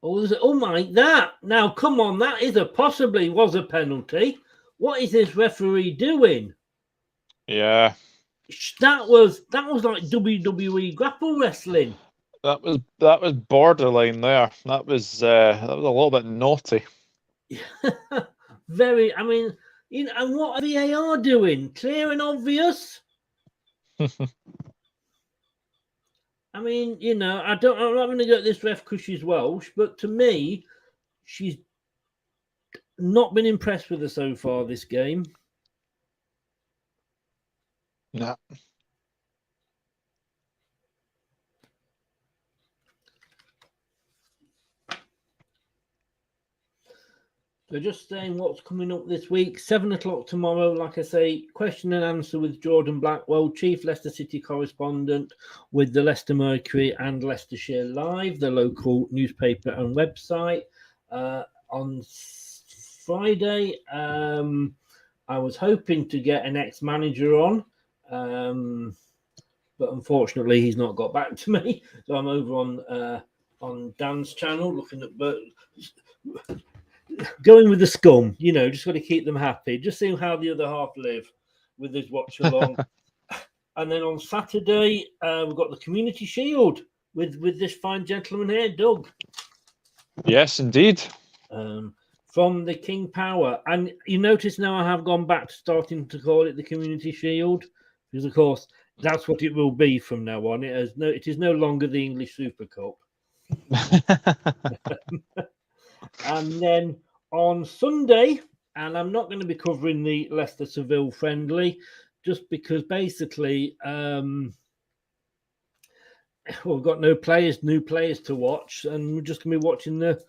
Oh my! That now, come on! That is possibly was a penalty. What is this referee doing? Yeah. That was like WWE grapple wrestling. That was borderline there. That was a little bit naughty. Very. I mean, and what are VAR doing? Clear and obvious. I mean, I'm not going to get this ref because she's Welsh, but to me, she's not been impressed with her so far this game. No. So just saying what's coming up this week, 7 o'clock tomorrow, like I say, question and answer with Jordan Blackwell, Chief Leicester City correspondent with the Leicester Mercury and Leicestershire Live, the local newspaper and website. On Friday, I was hoping to get an ex-manager on, but unfortunately he's not got back to me. So I'm over on Dan's channel looking at going with the scum, just got to keep them happy. Just seeing how the other half live with his watch along. And then on Saturday, we've got the Community Shield with this fine gentleman here, Doug. Yes, indeed. From the King Power. And you notice now I have gone back to starting to call it the Community Shield, because of course that's what it will be from now on. It is no longer the English Super Cup. And then on Sunday, and I'm not going to be covering the Leicester Seville friendly, just because basically we've got new players to watch, and we're just going to be watching the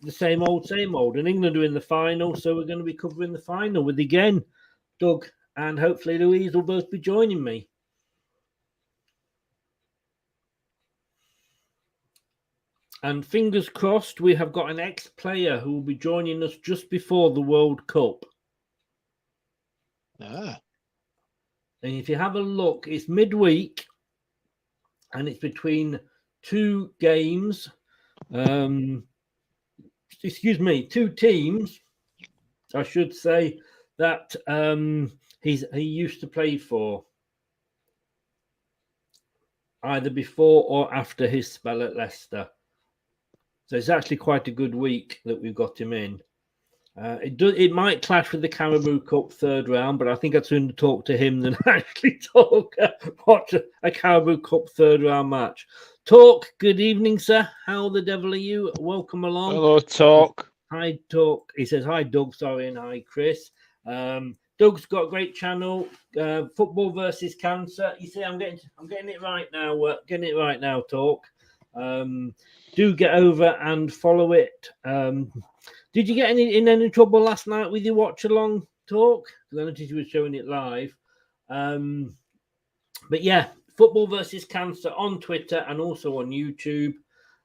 same old. And England are in the final, so we're going to be covering the final with, again, Doug and hopefully Louise will both be joining me. And fingers crossed, we have got an ex-player who will be joining us just before the World Cup. Ah. And if you have a look, it's midweek, and it's between two games. Two teams, I should say, that he used to play for. either before or after his spell at Leicester. So it's actually quite a good week that we've got him in. It might clash with the Carabao Cup third round, but I think I'd sooner talk to him than actually watch a Carabao Cup third round match. Talk, good evening, sir. How the devil are you? Welcome along. Hello, Talk. Hi, Talk. He says, hi, Doug. Sorry, and hi, Chris. Doug's got a great channel, Football versus Cancer. You see, I'm getting it right now. Getting it right now, Talk. Do get over and follow it. Did you get in any trouble last night with your watch-along, Talk? Because I noticed you were showing it live. But yeah, Football versus Cancer on Twitter and also on YouTube.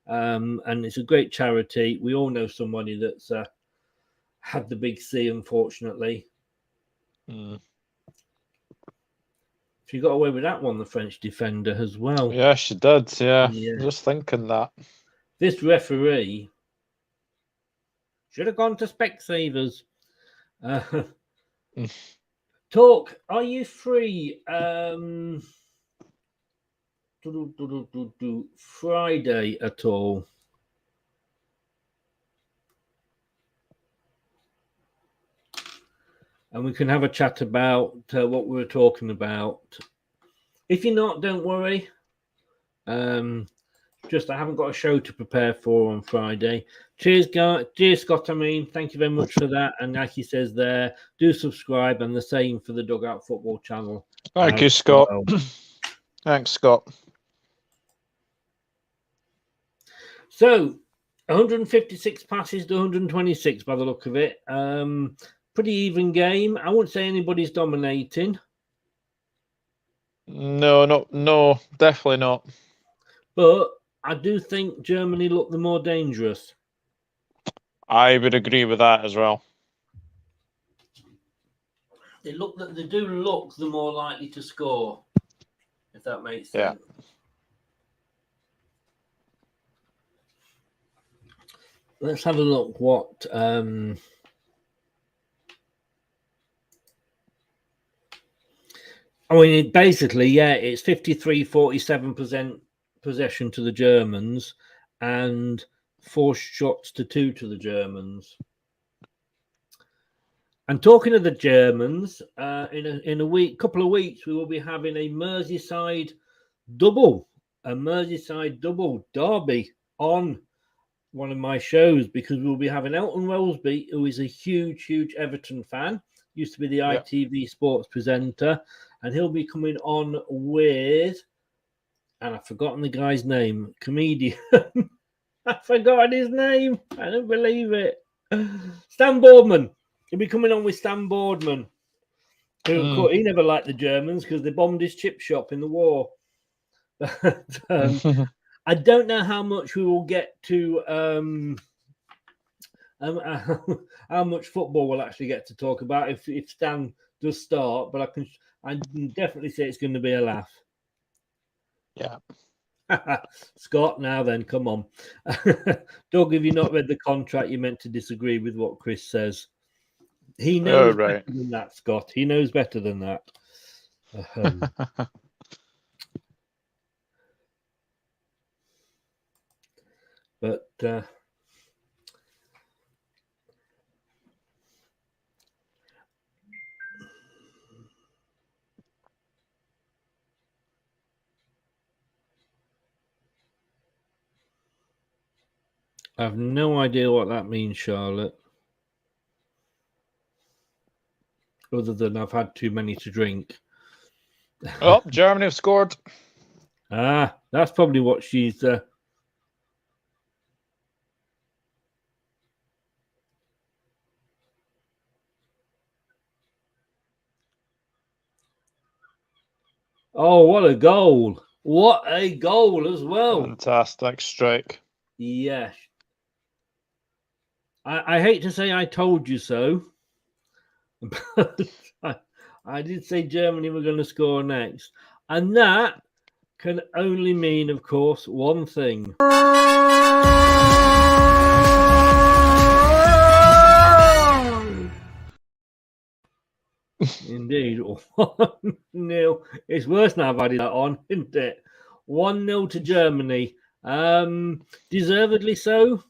And it's a great charity. We all know somebody that's had the big C, unfortunately. She got away with that one, the French defender, as well. Yeah, she did. Yeah. Just thinking that. This referee should have gone to Specsavers. Talk, are you free Friday at all? And we can have a chat about what we were talking about. If you're not, don't worry. Just I haven't got a show to prepare for on Friday. Cheers, Scott. Thank you very much for that. And like he says there, do subscribe, and the same for the Dugout Football channel. Thank you, Scott. Thanks, Scott. So, 156 passes to 126 by the look of it. Pretty even game. I wouldn't say anybody's dominating. No, definitely not. But I do think Germany look the more dangerous. I would agree with that as well. They do look the more likely to score, if that makes sense. Yeah. Let's have a look what basically, it's 53-47% possession to the Germans and 4 shots to 2 to the Germans. And talking of the Germans, in a couple of weeks, we will be having a Merseyside double derby on one of my shows, because we'll be having Elton Wellesby, who is a huge Everton fan, used to be the ITV sports presenter, and he'll be coming on with, and I've forgotten the guy's name, comedian. I've forgotten his name. I don't believe it. Stan Boardman. He'll be coming on with Stan Boardman. Who, he never liked the Germans because they bombed his chip shop in the war. I don't know how much we will get to, how much football we'll actually get to talk about if Stan does start, but I can definitely say it's going to be a laugh. Yeah. Scott, now then, come on. Doug, if you've not read the contract, you're meant to disagree with what Chris says. He knows better than that, Scott. He knows better than that. But I have no idea what that means, Charlotte. Other than I've had too many to drink. Oh, Germany have scored. That's probably what she's... Oh, what a goal. What a goal as well. Fantastic strike. Yes. I hate to say I told you so, but I did say Germany were going to score next. And that can only mean, of course, one thing. Indeed. 1-0. It's worse now I've added that on, isn't it? 1-0 to Germany. Deservedly so.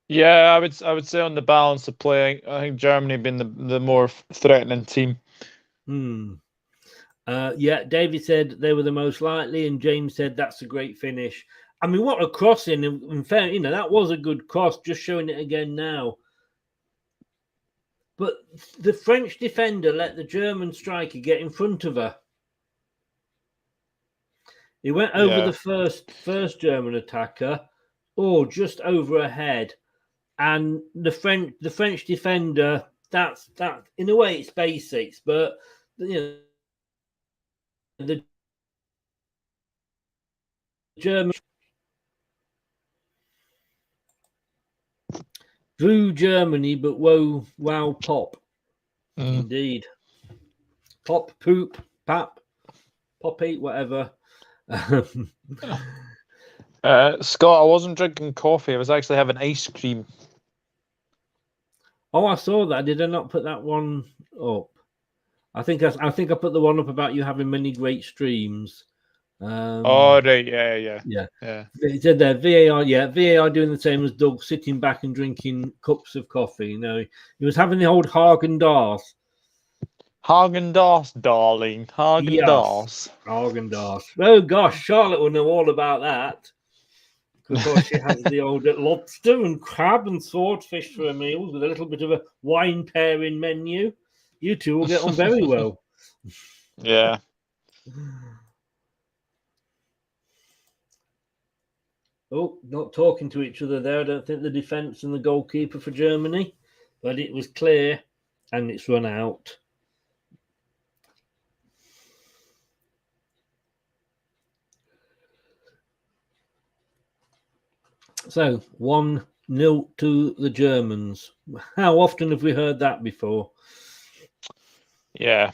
Yeah, I would say on the balance of play, I think Germany have been the more threatening team. Yeah, David said they were the most likely, and James said that's a great finish. I mean, what a crossing! In fact, that was a good cross. Just showing it again now. But the French defender let the German striker get in front of her. He went over the first German attacker, or just over her head, and the French defender. That's in a way it's basics, but the German drew Germany, but wow pop. Indeed. Pop, poop, pap, poppy, whatever. Scott, I wasn't drinking coffee. I was actually having ice cream. Oh, I saw that. Did I not put that one up? I think I put the one up about you having many great streams. Oh, right, yeah. It said there VAR, VAR doing the same as Doug, sitting back and drinking cups of coffee. He was having the old Haagen-Dazs. Haagen-Dazs, darling. Haagen-Dazs. Haagen-Dazs. Oh gosh, Charlotte will know all about that. Of course, she has the old lobster and crab and swordfish for her meals with a little bit of a wine pairing menu. You two will get on very well. Yeah. Oh, not talking to each other there. I don't think the defence and the goalkeeper for Germany, but it was clear and it's run out. So 1-0 to the Germans. How often have we heard that before? Yeah.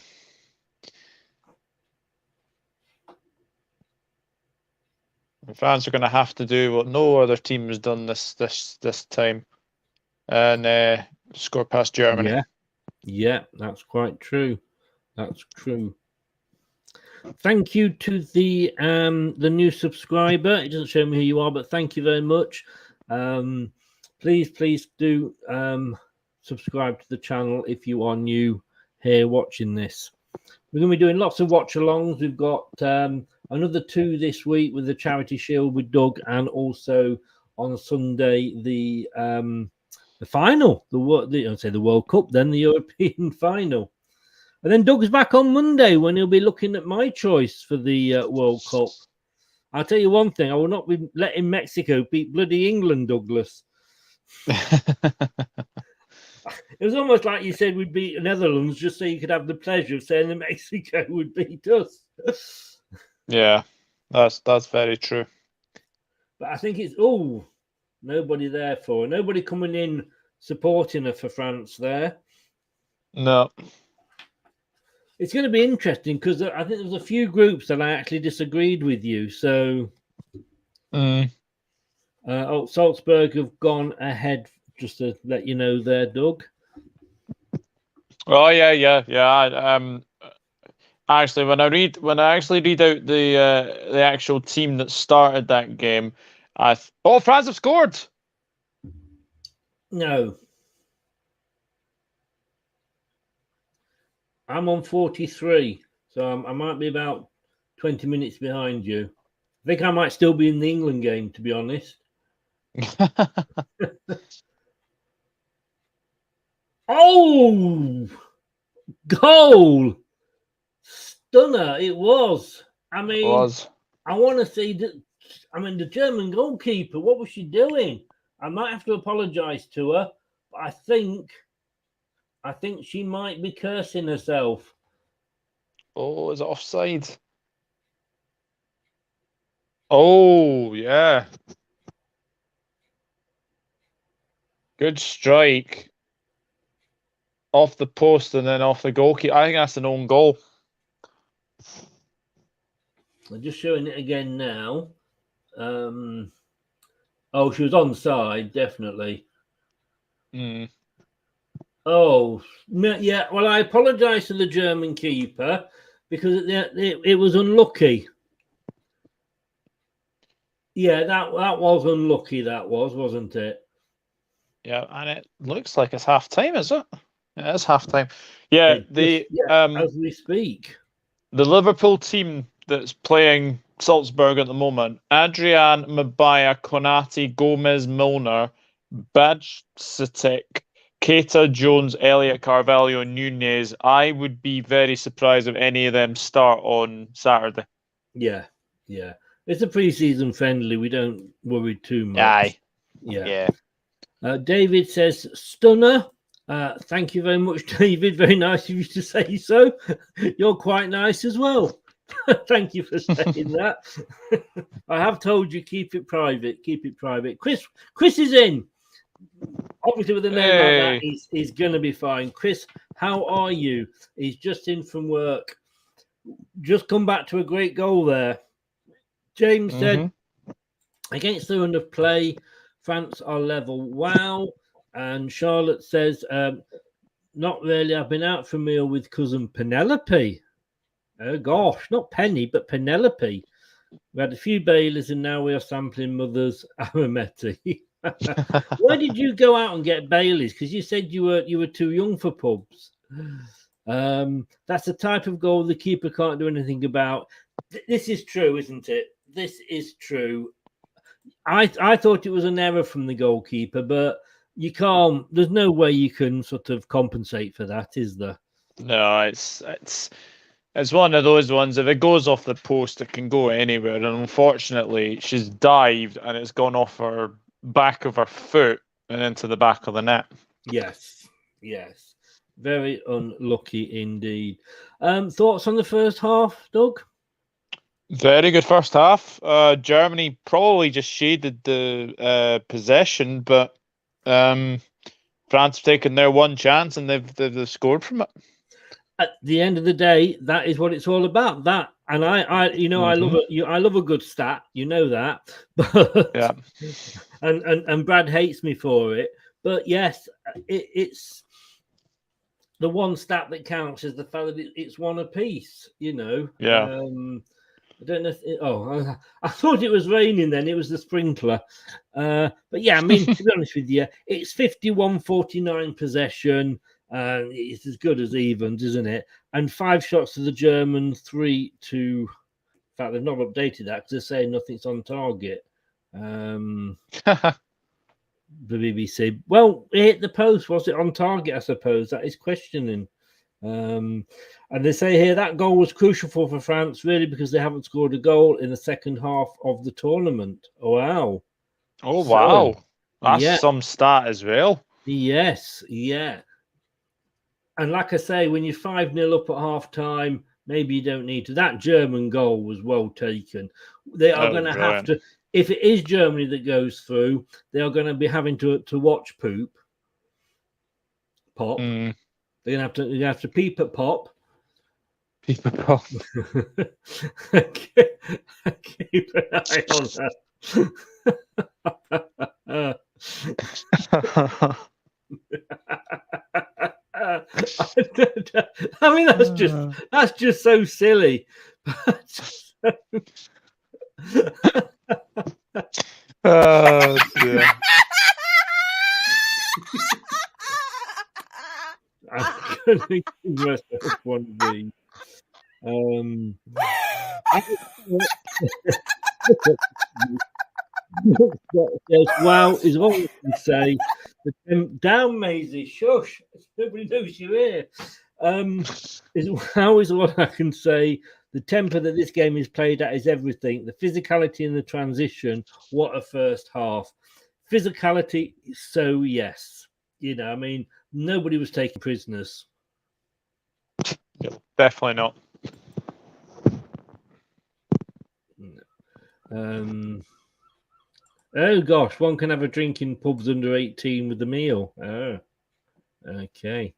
France are going to have to do what no other team has done this time, and score past Germany. Yeah, that's quite true. That's true. Thank you to the new subscriber. It doesn't show me who you are, but thank you very much. Please do subscribe to the channel if you are new here watching this. We're going to be doing lots of watch-alongs. We've got another 2 this week with the Charity Shield with Doug, and also on Sunday the final, the World Cup, then the European final. And then Doug's back on Monday when he'll be looking at my choice for the World Cup. I'll tell you one thing, I will not be letting Mexico beat bloody England, Douglas. It was almost like you said we'd beat the Netherlands just so you could have the pleasure of saying that Mexico would beat us. Yeah, that's very true. But I think it's nobody there for her. Nobody coming in supporting her for France there. No. It's going to be interesting because I think there's a few groups that I actually disagreed with you. So, Salzburg have gone ahead, just to let you know there, Doug. Oh yeah. Actually, when I actually read out the actual team that started that game, France have scored. No. I'm on 43, so I might be about 20 minutes behind you. I think I might still be in the England game, to be honest. Oh! Goal! Stunner, it was. I mean, I want to see the German goalkeeper, what was she doing? I might have to apologise to her, but I think she might be cursing herself. Oh, is it offside? Oh, yeah. Good strike. Off the post and then off the goalkeeper. I think that's an own goal. I'm just showing it again now. Oh, she was onside, definitely. Oh, yeah. Well, I apologise to the German keeper because it was unlucky. Yeah, that was unlucky. That wasn't it? Yeah, and it looks like it's half time, is it? It is half time. Yeah, As we speak. the Liverpool team that's playing Salzburg at the moment: Adrian, Mabaya, Konate, Gomez, Milner, Bajcetic, Keita, Jones, Elliott, Carvalho, and Nunez. I would be very surprised if any of them start on Saturday. Yeah. It's a pre-season friendly. We don't worry too much. Aye. Yeah. David says, stunner. Thank you very much, David. Very nice of you to say so. You're quite nice as well. Thank you for saying that. I have told you, keep it private. Keep it private. Chris is in. Obviously, with a name like that, he's going to be fine. Chris, how are you? He's just in from work. Just come back to a great goal there. James said, against the run of play, France are level. Wow. And Charlotte says, not really. I've been out for a meal with cousin Penelope. Oh, gosh, not Penny, but Penelope. We had a few Baileys and now we are sampling mother's Arametti. Where did you go out and get Baileys? Because you said you were too young for pubs. That's the type of goal the keeper can't do anything about. This is true, isn't it? This is true. I thought it was an error from the goalkeeper, but you can't. There's no way you can sort of compensate for that, is there? No, it's one of those ones. If it goes off the post, it can go anywhere. And unfortunately, she's dived and it's gone off her back of her foot and into the back of the net. Yes. Very unlucky indeed. Thoughts on the first half, Doug? Very good first half. Germany probably just shaded the possession, but France have taken their one chance and they've scored from it. At the end of the day, that is what it's all about. That, and I love a good stat. You know that, but yeah. And Brad hates me for it. But yes, it's the one stat that counts is the fact that it's one apiece. You know. Yeah. I don't know. I thought it was raining then. It was the sprinkler. But yeah, I mean, to be honest with you, it's 51-49 possession. It's as good as evens, isn't it? And 5 shots to the Germans, 3 to... In fact, they've not updated that because they're saying nothing's on target. The BBC. Well, it hit the post. Was it on target, I suppose? That is questioning. And they say here that goal was crucial for France, really, because they haven't scored a goal in the second half of the tournament. Oh, wow. Oh, wow. That's some stat as well. Yes, yeah. And like I say, when you're 5-0 up at half time, maybe you don't need to. That German goal was well taken. They are going to have to, if it is Germany that goes through, they are going to be having to watch Pop. They're going to have to peep at Pop. Peep at Pop. Keep an eye on that. I mean, that's just so silly. Oh dear. I'm going to give myself one of these. Wow, is all I can say. Down, Maisie, shush. Nobody knows you're here. Is what I can say. The tempo that this game is played at is everything. The physicality and the transition. What a first half. Physicality, so yes. You know, I mean, nobody was taking prisoners. Definitely not. Oh gosh, one can have a drink in pubs under 18 with the meal. Oh, okay.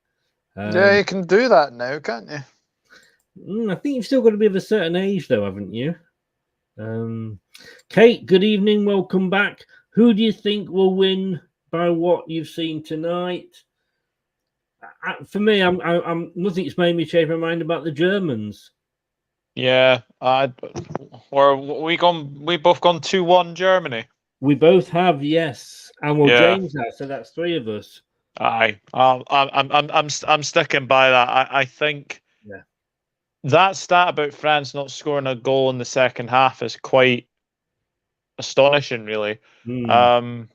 Yeah, you can do that now, can't you? I think you've still got to be of a certain age, though, haven't you? Kate, good evening. Welcome back. Who do you think will win by what you've seen tonight? For me, I'm nothing's made me change my mind about the Germans. Yeah, Or we both gone 2-1 Germany. We both have, yes, and well, Yeah. James has, so that's 3 of us. Aye. I'm sticking by that. I think Yeah. that stat about France not scoring a goal in the second half is quite astonishing, really. Mm.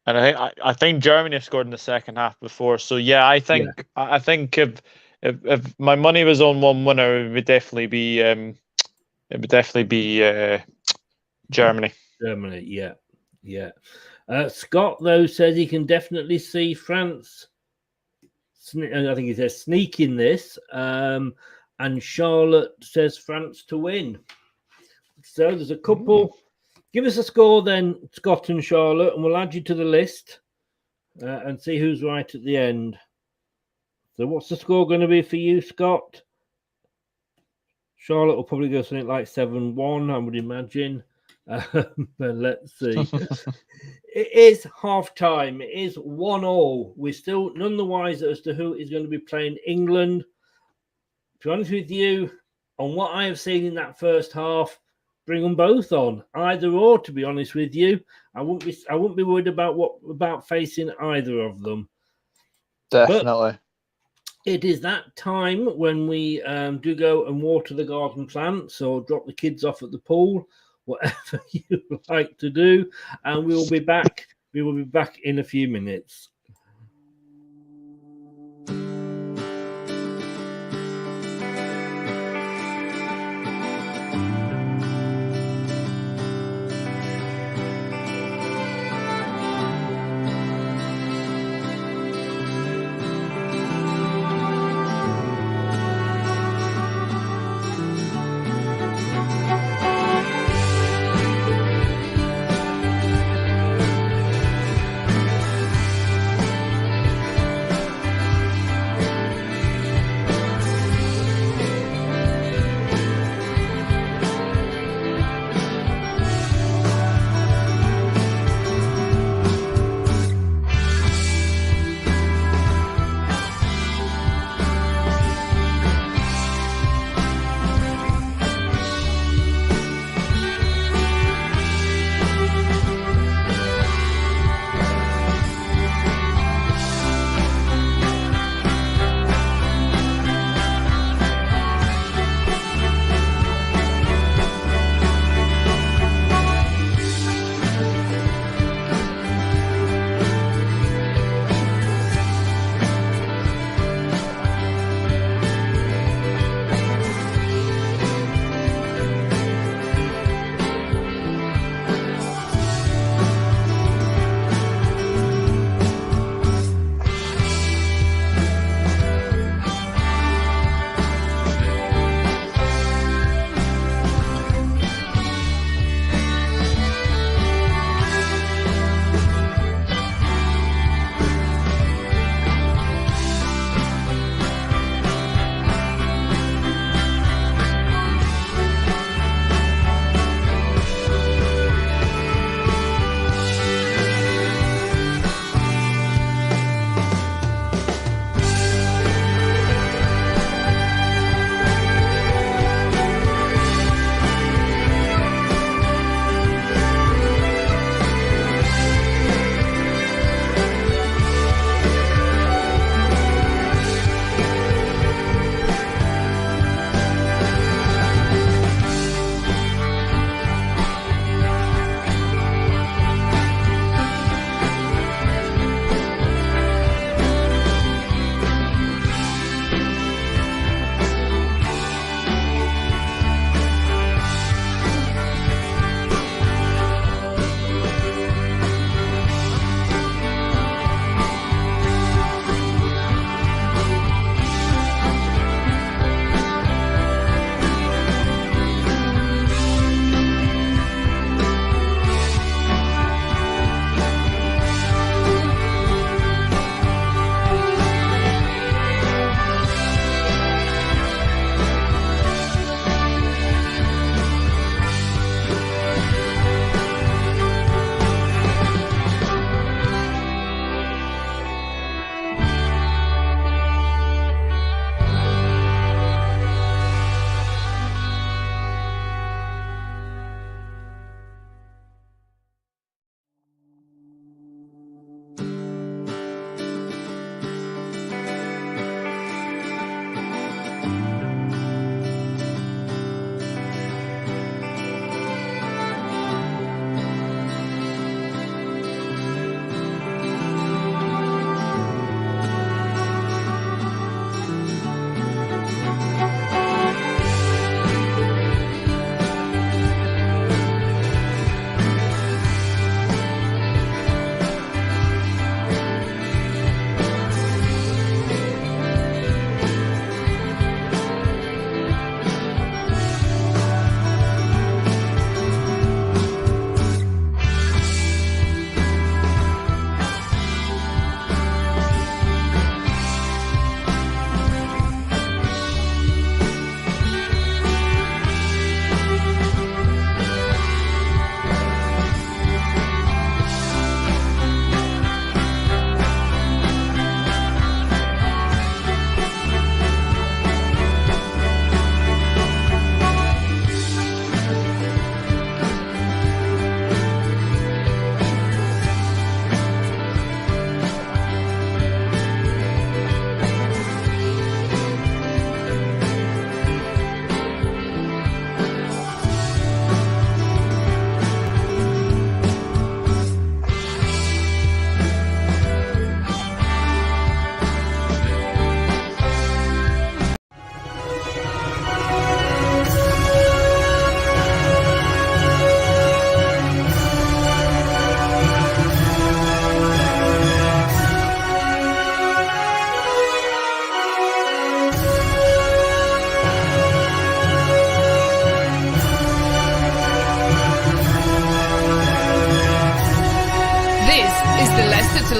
And I think Germany have scored in the second half before. So yeah, I think if my money was on one winner, it would definitely be Germany. Germany, yeah. Scott though says he can definitely see France. I think he says sneaking this, and Charlotte says France to win. So there's a couple. Give us a score then, Scott and Charlotte, and we'll add you to the list and see who's right at the end. So what's the score going to be for you, Scott? Charlotte will probably go something like 7-1, I would imagine. But let's see. It is half time. It is 1-1. We're still none the wiser as to who is going to be playing England. To be honest with you, on what I have seen in that first half, bring them both on, either or. To be honest with you, I wouldn't be worried about facing either of them. Definitely. But it is that time when we do go and water the garden plants or drop the kids off at the pool, whatever you like to do, and we will be back. We will be back in a few minutes.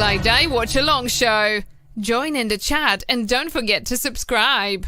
Till Day Watch Along Show. Join in the chat and don't forget to subscribe.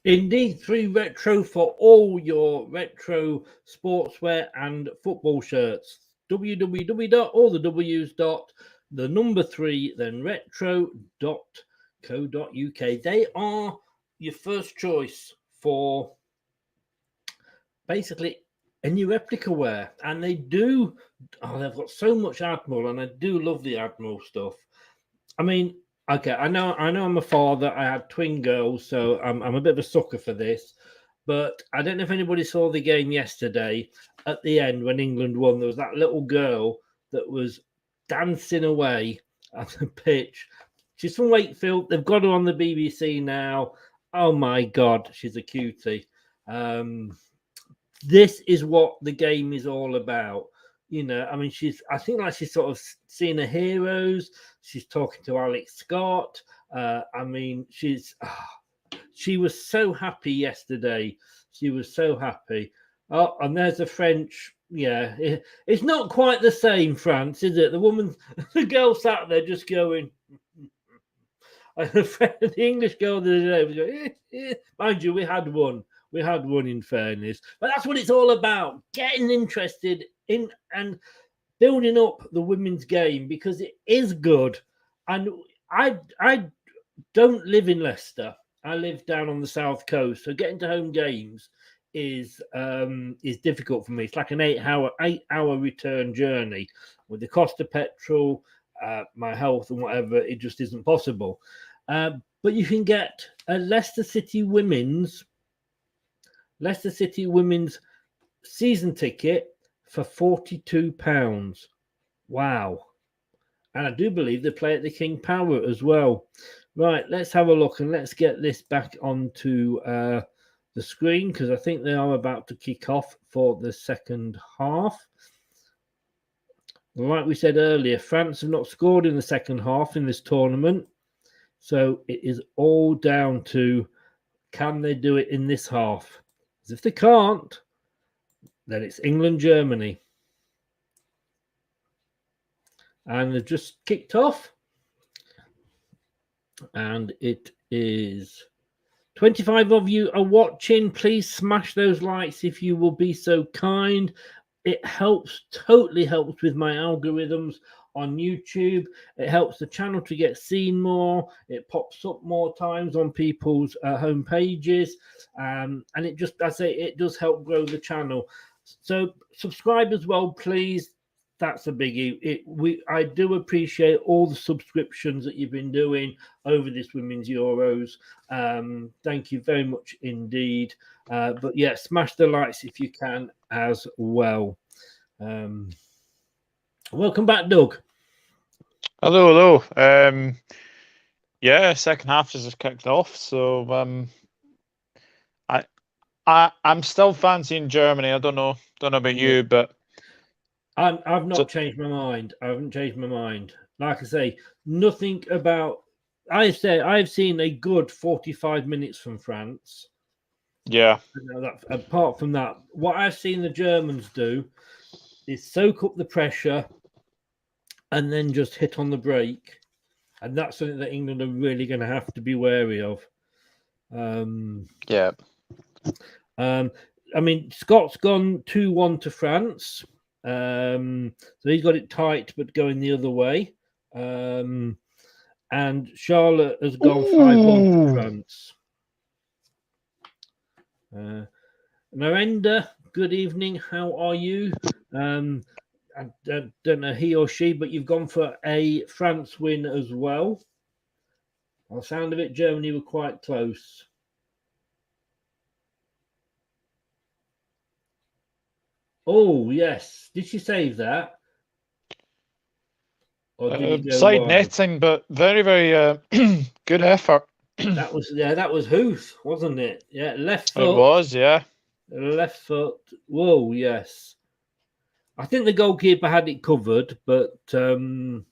Indeed, 3 retro for all your retro sportswear and football shirts. www.allthews.3 then retro.co.uk. They are your first choice for basically any replica wear, and they do. Oh, they've got so much Admiral, and I do love the Admiral stuff. I mean, okay, I know I'm a father. I had twin girls, so I'm a bit of a sucker for this. But I don't know if anybody saw the game yesterday. At the end, when England won, there was that little girl that was dancing away at the pitch. She's from Wakefield. They've got her on the BBC now. Oh my God, she's a cutie. This is what the game is all about. You know, I mean, I think she's sort of seeing her heroes. She's talking to Alex Scott. I mean, she was so happy yesterday. She was so happy. Oh, and there's a French. Yeah, it's not quite the same, France, is it? The girl sat there just going. The English girl the other day was going, mind you, we had one. We had one, in fairness. But that's what it's all about, getting interested in and building up the women's game, because it is good. And I don't live in Leicester. I live down on the south coast, so getting to home games is difficult for me. It's like an 8-hour return journey. With the cost of petrol, my health and whatever, it just isn't possible. But you can get a Leicester City women's season ticket for £42. Wow. And I do believe they play at the King Power as well. Right, let's have a look and let's get this back onto the screen, because I think they are about to kick off for the second half. Like we said earlier, France have not scored in the second half in this tournament. So it is all down to, can they do it in this half? Because if they can't, then it's England-Germany. And they've just kicked off. And it is 25 of you are watching. Please smash those likes if you will be so kind. It helps, totally helps with my algorithms on YouTube. It helps the channel to get seen more. It pops up more times on people's home pages. And it just, I say, it does help grow the channel. So subscribe as well, please. That's a biggie. I do appreciate all the subscriptions that you've been doing over this Women's Euros. Thank you very much indeed. But yeah, smash the likes if you can as well. Welcome back, Doug. Hello. Yeah, second half has just kicked off, so I'm still fancying Germany. I don't know about you, but I've not changed my mind. I haven't changed my mind. Like I say, nothing about. I've seen a good 45 minutes from France. Yeah. Apart from that, what I've seen the Germans do is soak up the pressure and then just hit on the brake. And that's something that England are really going to have to be wary of. Yeah. I mean, Scott's gone 2-1 to France. So he's got it tight, but going the other way. And Charlotte has gone 5-1 to France. Narendra, good evening. How are you? I don't know he or she, but you've gone for a France win as well. By the sound of it, Germany were quite close. Oh, yes. Did she save that? Or did it go Side wide? netting, but very, very good effort. That was Huth, wasn't it? Yeah, left foot. It was, yeah. Left foot. Whoa, yes. I think the goalkeeper had it covered, but and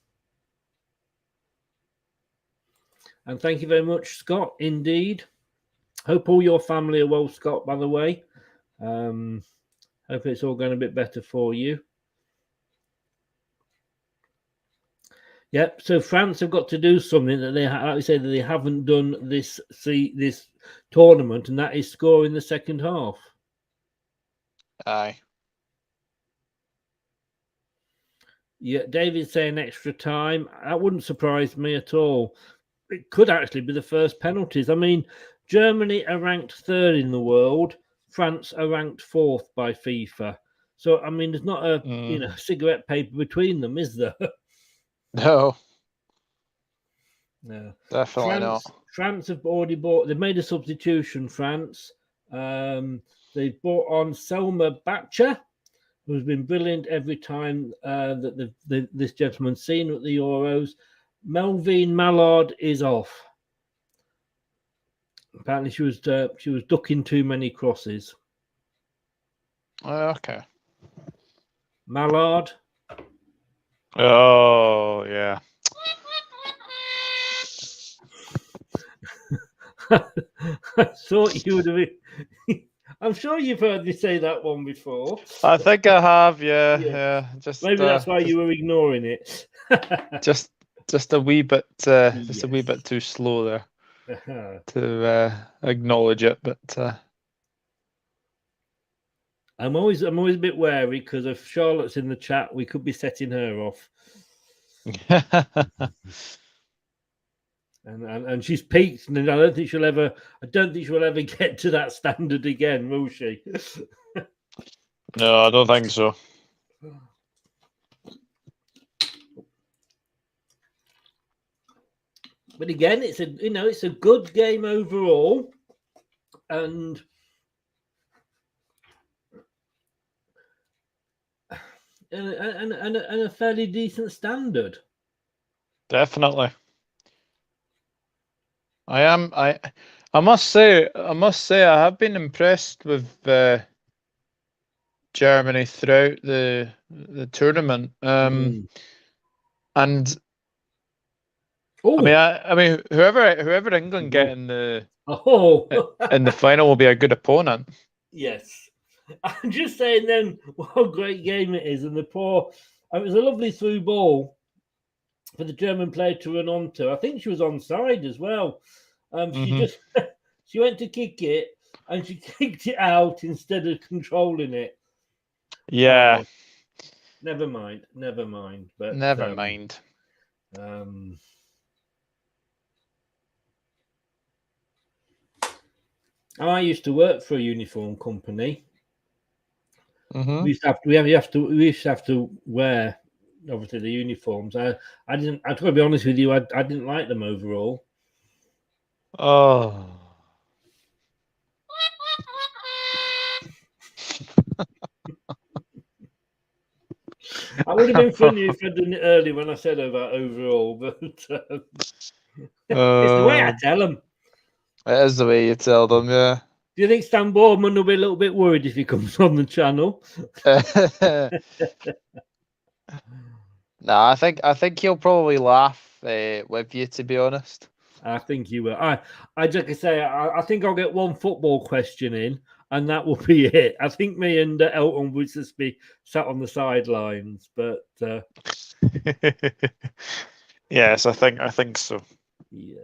thank you very much, Scott. Indeed. Hope all your family are well, Scott, by the way. Hope it's all going a bit better for you. Yep. So France have got to do something that they, like I said, that they haven't done this tournament, and that is score in the second half. Aye. Yeah, David's saying extra time. That wouldn't surprise me at all. It could actually be the first penalties. I mean, Germany are ranked third in the world. France are ranked fourth by FIFA. So, I mean, there's not a cigarette paper between them, is there? No. No. Definitely not. France have already bought. They've made a substitution, France. They've brought on Selma Batcher, who's been brilliant every time that this gentleman's seen at the Euros. Melvine Mallard is off. Apparently, she was ducking too many crosses. Okay. Mallard. Oh, yeah. I thought you would have. I'm sure you've heard me say that one before. I think I have, yeah. Just maybe that's why you were ignoring it. just a wee bit, just a wee bit too slow there to acknowledge it. But I'm always a bit wary because if Charlotte's in the chat, we could be setting her off. And she's peaked, and I don't think she'll ever get to that standard again, will she? No, I don't think so. But again, it's a good game overall, and a fairly decent standard. Definitely. I must say I have been impressed with Germany throughout the tournament. And I mean whoever England get in the in the final will be a good opponent. Yes. I'm just saying then what a great game it is, and it was a lovely through ball for the German player to run onto. I think she was onside as well. She went to kick it and she kicked it out instead of controlling it. Yeah. Never mind. But never mind. I used to work for a uniform company. We used to have to wear obviously the uniforms. I got to be honest with you, I didn't like them overall. Oh. I would have been funny if I'd done it early when I said about overall, but it's the way I tell them. It is the way you tell them, yeah. Do you think Stan Boardman will be a little bit worried if he comes on the channel? No, I think he'll probably laugh with you, to be honest. I think you will. I like I say, I think I'll get one football question in, and that will be it. I think me and Elton would just be sat on the sidelines, but yes, I think so. Yeah.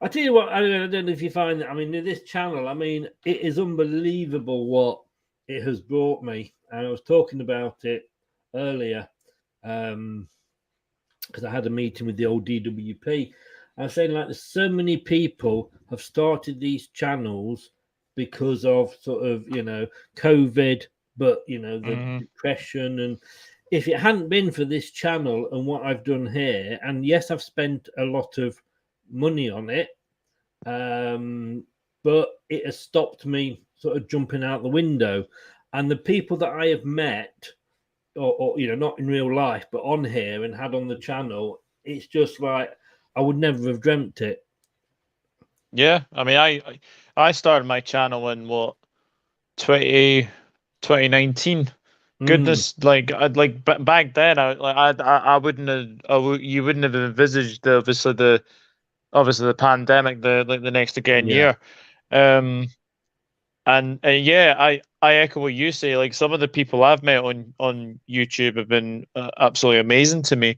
I tell you what, I don't know if you find that. I mean, this channel, I mean, it is unbelievable what it has brought me. And I was talking about it earlier because I had a meeting with the old DWP. I was saying, like, there's so many people have started these channels because of sort of, COVID, but, the depression. And if it hadn't been for this channel and what I've done here, and yes, I've spent a lot of money on it, but it has stopped me sort of jumping out the window. And the people that I have met or not in real life, but on here and had on the channel, it's just like I would never have dreamt it. Yeah, I mean, I started my channel in 2019. Goodness, like I'd like back then, I wouldn't have, you wouldn't have envisaged the pandemic, the next again year. And yeah, I echo what you say. Like some of the people I've met on YouTube have been absolutely amazing to me.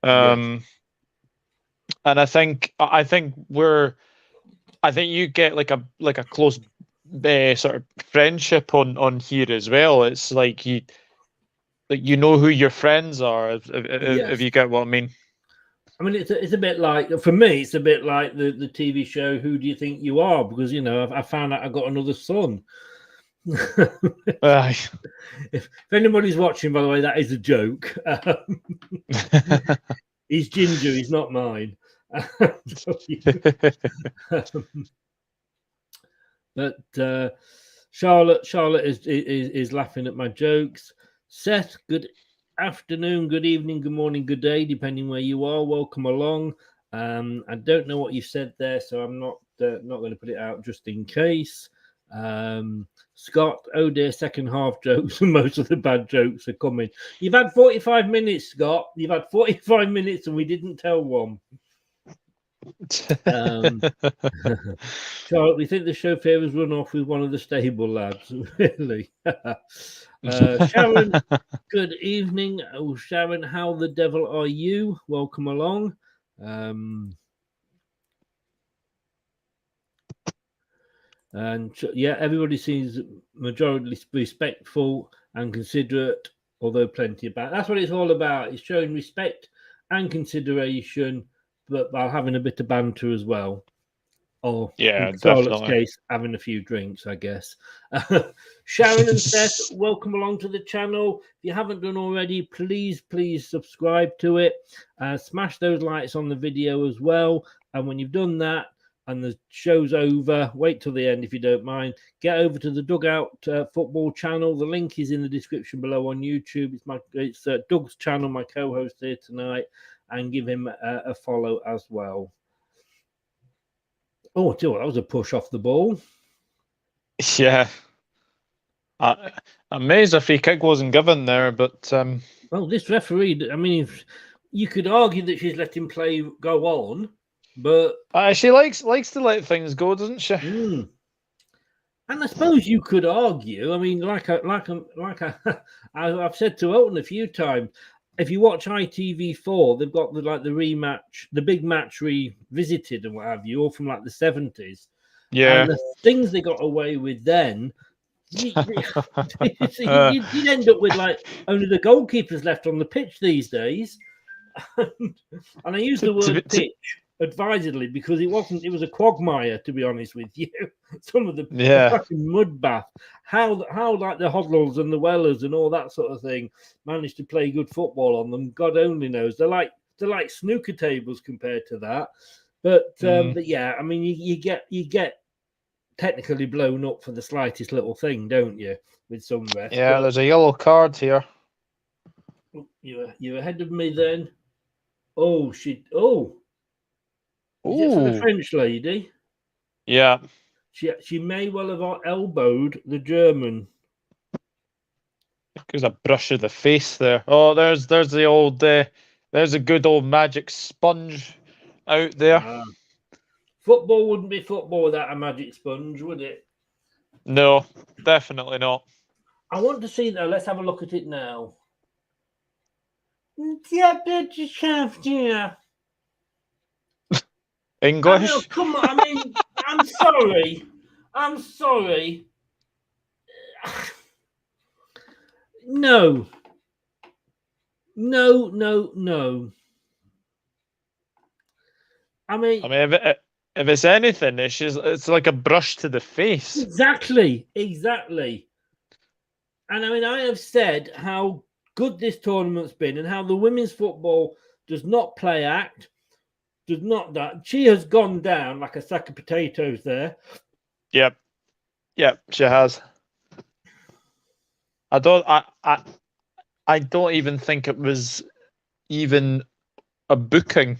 And I think you get like a close sort of friendship on here as well. It's like you know who your friends are if you get what I mean. I mean, it's a bit like, for me, it's a bit like the TV show Who Do You Think You Are? Because, I found out I got another son. If anybody's watching, by the way, that is a joke. He's Ginger, he's not mine. But Charlotte is laughing at my jokes. Seth, good afternoon, good evening, good morning, good day, depending where you are. Welcome along. I don't know what you said there, so I'm not going to put it out just in case. Scott, oh dear, second half jokes, and most of the bad jokes are coming. You've had 45 minutes, Scott. You've had 45 minutes, and we didn't tell one. Charlotte, we think the chauffeur has run off with one of the stable lads. Really? Sharon, good evening. Oh, Sharon, how the devil are you? Welcome along. And yeah, everybody seems majority respectful and considerate, although plenty about. That's what it's all about. It's showing respect and consideration, but while having a bit of banter as well. Or in Charlotte's case, having a few drinks, I guess. Sharon and Seth, welcome along to the channel. If you haven't done already, please subscribe to it. Smash those likes on the video as well. And when you've done that and the show's over, wait till the end if you don't mind. Get over to the Dugout Football channel. The link is in the description below on YouTube. It's Doug's channel, my co-host here tonight, and give him a follow as well. Oh, that was a push off the ball. Yeah. I'm amazed a free kick wasn't given there, but... Well, this referee, I mean, you could argue that she's letting play go on, but... she likes to let things go, doesn't she? And I suppose you could argue, I mean, I've said to Elton a few times, if you watch ITV4, they've got the rematch, the big match revisited and what have you, all from like the 70s. Yeah. And the things they got away with then, you'd end up with like only the goalkeepers left on the pitch these days. And I use the word pitch advisedly because it was a quagmire, to be honest with you. Some of the fucking mud bath. How like the Hoddles and the Wellers and all that sort of thing managed to play good football on them, God only knows. They're like snooker tables compared to that. But yeah, I mean you get technically blown up for the slightest little thing, don't you? With some refs. Yeah, there's a yellow card here. You're ahead of me then. Is it for the French lady? Yeah. She may well have elbowed the German. There's a brush of the face there. Oh, there's the old there's a good old magic sponge out there. Football wouldn't be football without a magic sponge, would it? No, definitely not. I want to see though. Let's have a look at it now. English? I mean, come on, I mean, I'm sorry. No. I mean, if it's anything, it's like a brush to the face. Exactly. And I mean, I have said how good this tournament's been and how the women's football does not play act. Does not that she has gone down like a sack of potatoes there. Yep, she has. I I don't even think it was even a booking.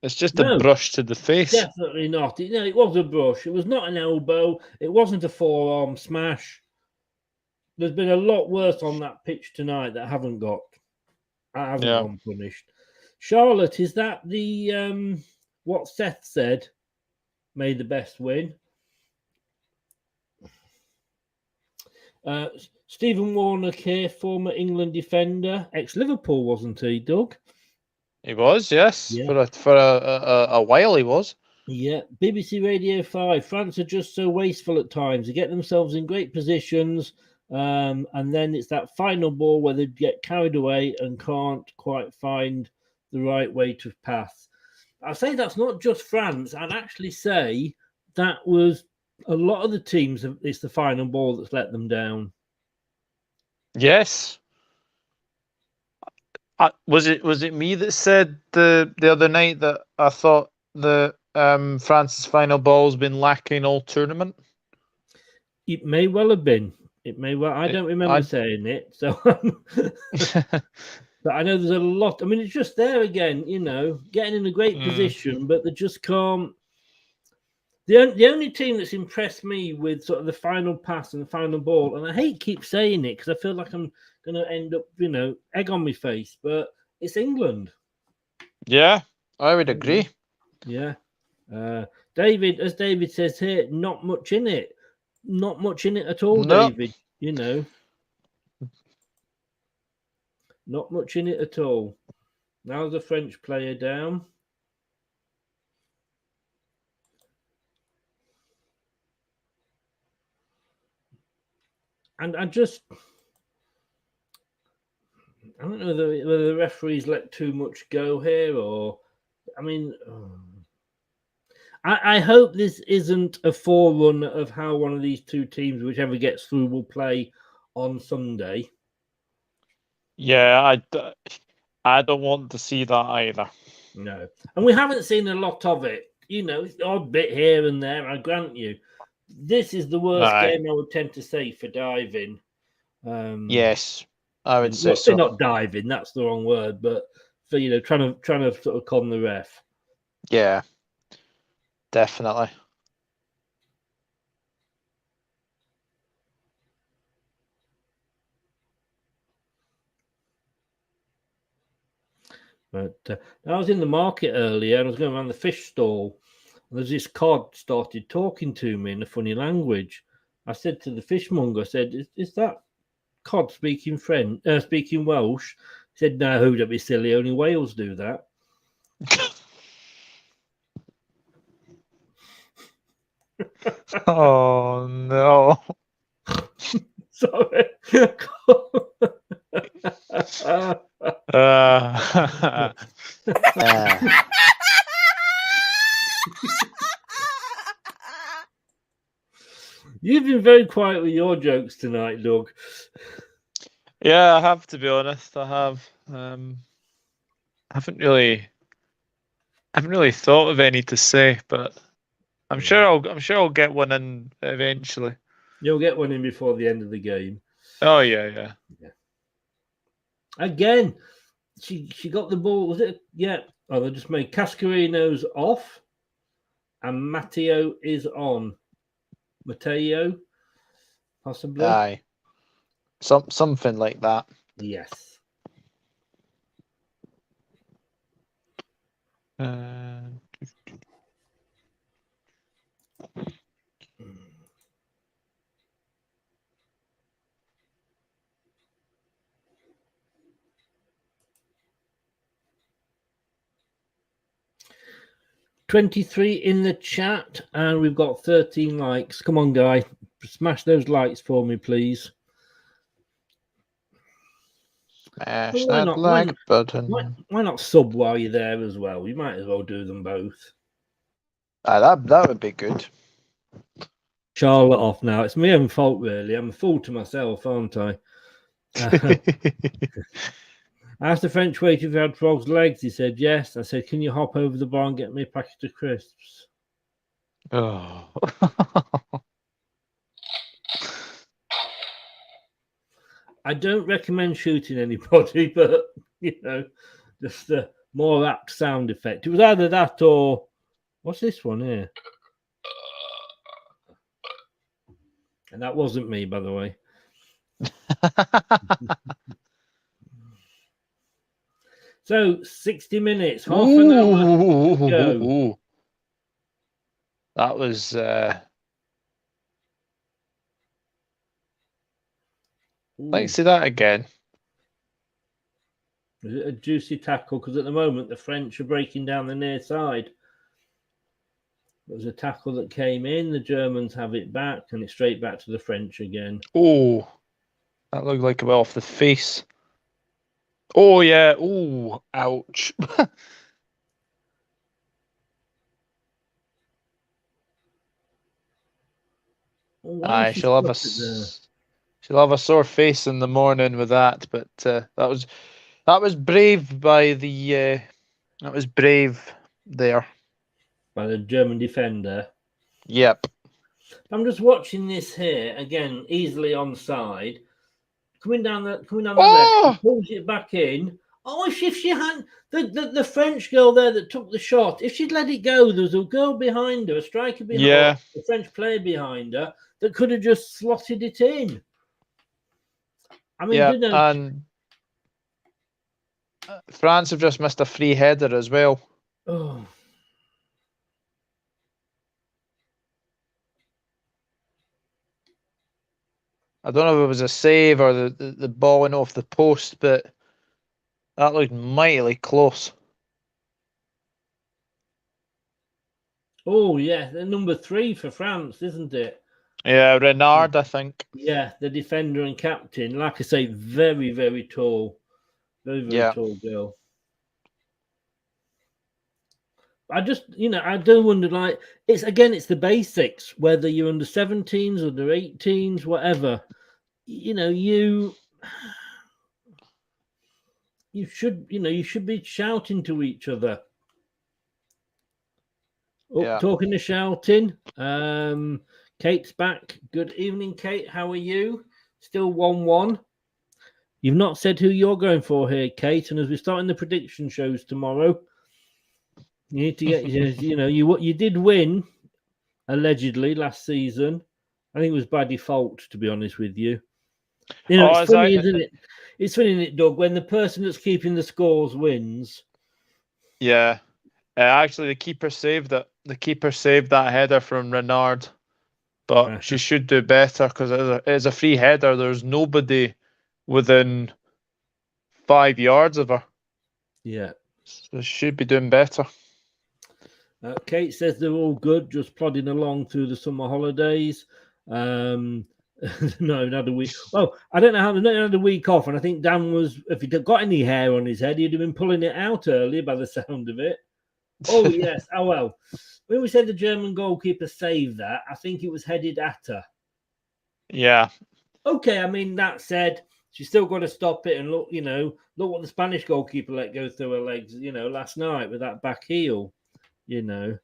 It's just a No. brush to the face. Definitely not. It was a brush. It was not an elbow. It wasn't a forearm smash. There's been a lot worse on that pitch tonight that haven't gone punished. Charlotte, is that the what Seth said? May the best win. Stephen Warnock here, former England defender, ex-Liverpool, wasn't he, Doug? He was, yes. Yeah. For a while he was. Yeah. BBC Radio 5. France are just so wasteful at times. They get themselves in great positions, and then it's that final ball where they get carried away and can't quite find the right way to pass. I say that's not just France. I'd actually say that was a lot of the teams. It's the final ball that's let them down. Yes. Was it me that said the other night that I thought the France's final ball's been lacking all tournament? It may well have been. It may well. I don't remember saying it. So, but I know there's a lot. I mean, it's just there again. Getting in a great position, but they just can't. The only team that's impressed me with sort of the final pass and the final ball, and I hate keep saying it because I feel like I'm going to end up, egg on my face, but it's England. Yeah, I would agree. Yeah. David, as David says here, not much in it. Not much in it at all, No. David. Not much in it at all. Now the French player down. And I don't know whether the referees let too much go here, or I hope this isn't a forerunner of how one of these two teams, whichever gets through, will play on Sunday. Yeah, I don't want to see that either. No, and we haven't seen a lot of it. It's the odd bit here and there. I grant you. This is the worst game I would tend to say for diving. Yes, I would say so. Not diving, that's the wrong word, but for trying to sort of con the ref. Yeah, definitely. But I was in the market earlier and I was going around the fish stall. And there's this cod started talking to me in a funny language. I said to the fishmonger, I said, is that cod speaking speaking Welsh? He said, no, don't be silly, only whales do that. Oh, no. Sorry. You've been very quiet with your jokes tonight, Doug. Yeah, I have to be honest. I have. I haven't really thought of any to say, but I'm sure I'll get one in eventually. You'll get one in before the end of the game. Oh yeah. Again, she got the ball. Was it? Yeah. Oh, they just made Cascarino's off, and Matteo is on. Matteo, possibly. Aye. Something like that. Yes. 23 in the chat, and we've got 13 likes. Come on, guy. Smash those likes for me, please. Smash that like button. Why not sub while you're there as well? You might as well do them both. That would be good. Charlotte off now. It's my own fault, really. I'm a fool to myself, aren't I? I asked the French waiter if he had frog's legs. He said yes. I said, can you hop over the bar and get me a packet of crisps? Oh. I don't recommend shooting anybody, but just a more apt sound effect. It was either that or what's this one here? And that wasn't me, by the way. So 60 minutes, half an hour to go. That was let's see that again. Is it a juicy tackle? Because at the moment the French are breaking down the near side. There was a tackle that came in. The Germans have it back, and it's straight back to the French again. Oh, that looked like it went off the face. Oh yeah. Oh, ouch. She'll have a sore face in the morning with that. But that was brave by the that was brave there by the German defender. Yep. I'm just watching this here again, easily onside. Coming down the left, pulls it back in. Oh, if she hadn't, the French girl there that took the shot, if she'd let it go, there was a girl behind her, a striker behind her, a French player behind her that could have just slotted it in. I mean, and France have just missed a free header as well. Oh. I don't know if it was a save or the ball went off the post, but that looked mightily close. Oh, yeah. The number 3 for France, isn't it? Yeah, Renard, I think. Yeah, the defender and captain. Like I say, very, very tall. Very, very tall girl. I just, I do wonder, like, it's the basics, whether you're under 17s, under 18s, whatever. You should be shouting to each other. Talking to shouting. Kate's back. Good evening, Kate. How are you? Still 1-1. You've not said who you're going for here, Kate. And as we're starting the prediction shows tomorrow, you need to get, you did win allegedly last season. I think it was by default, to be honest with you. It's funny, isn't it? It's funny, isn't it, Doug, when the person that's keeping the scores wins. Yeah. Actually, the keeper saved it. The keeper saved that header from Renard. But she should do better because it is a free header. There's nobody within 5 yards of her. Yeah. So she should be doing better. Kate says they're all good, just plodding along through the summer holidays. No, another week. Well, I don't know how they had a week off, and I think Dan was, if he'd got any hair on his head, he'd have been pulling it out earlier by the sound of it. Oh, yes. Oh, well. When we said the German goalkeeper saved that, I think it was headed at her. Yeah. Okay, I mean, that said, she's still got to stop it and look what the Spanish goalkeeper let go through her legs, last night with that back heel, Yes.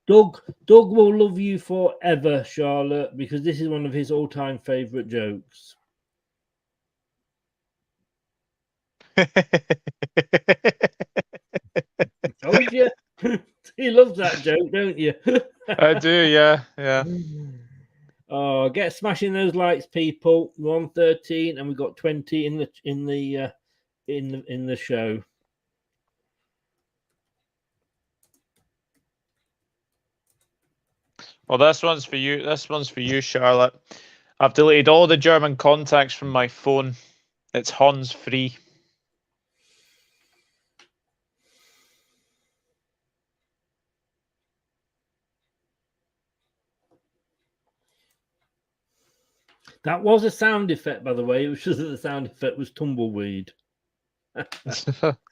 Oh, Doug will love you forever, Charlotte, because this is one of his all-time favourite jokes. Told you. He loves that joke, don't you? I do, yeah. Oh, get smashing those lights, people. We're on 13, and we've got 20 in the show. Well, this one's for you. This one's for you, Charlotte. I've deleted all the German contacts from my phone. It's Hans free. That was a sound effect, by the way. It was just that the sound effect was tumbleweed.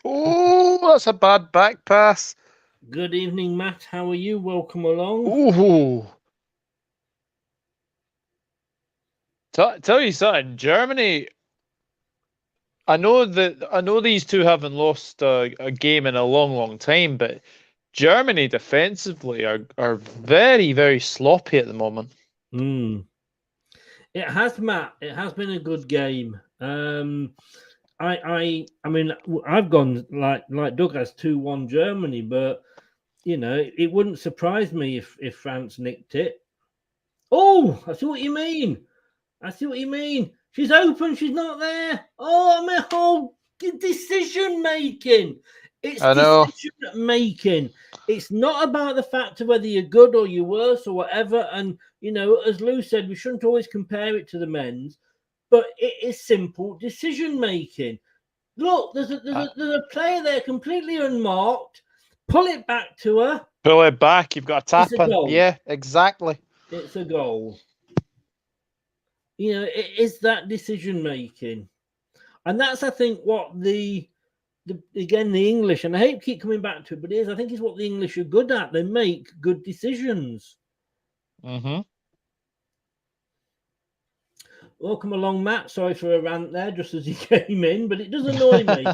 Oh, that's a bad back pass. Good evening, Matt. How are you? Welcome along. Ooh. Tell you something, Germany. I know these two haven't lost a game in a long, long time, but Germany defensively are very, very sloppy at the moment. It has, Matt. It has been a good game. I mean, I've gone like Doug has 2-1 Germany, but you know, it wouldn't surprise me if France nicked it. Oh, I see what you mean. I see what you mean. She's open. She's not there. Oh, I mean, oh, decision making. It's I know. decision making. It's not about the fact of whether you're good or you're worse or whatever. And you know, as Lou said, we shouldn't always compare it to the men's, but it is simple decision making. Look, there's a player there completely unmarked. Pull it back to her. Pull it back. You've got a tap It's a in. goal. Yeah, exactly. It's a goal. You know, it is that decision making, and that's I think what the English, and I hate to keep coming back to it, but it is I think is what the English are good at. They make good decisions. Mm-hmm. Welcome along, Matt. Sorry for a rant there, just as he came in, but it does annoy me.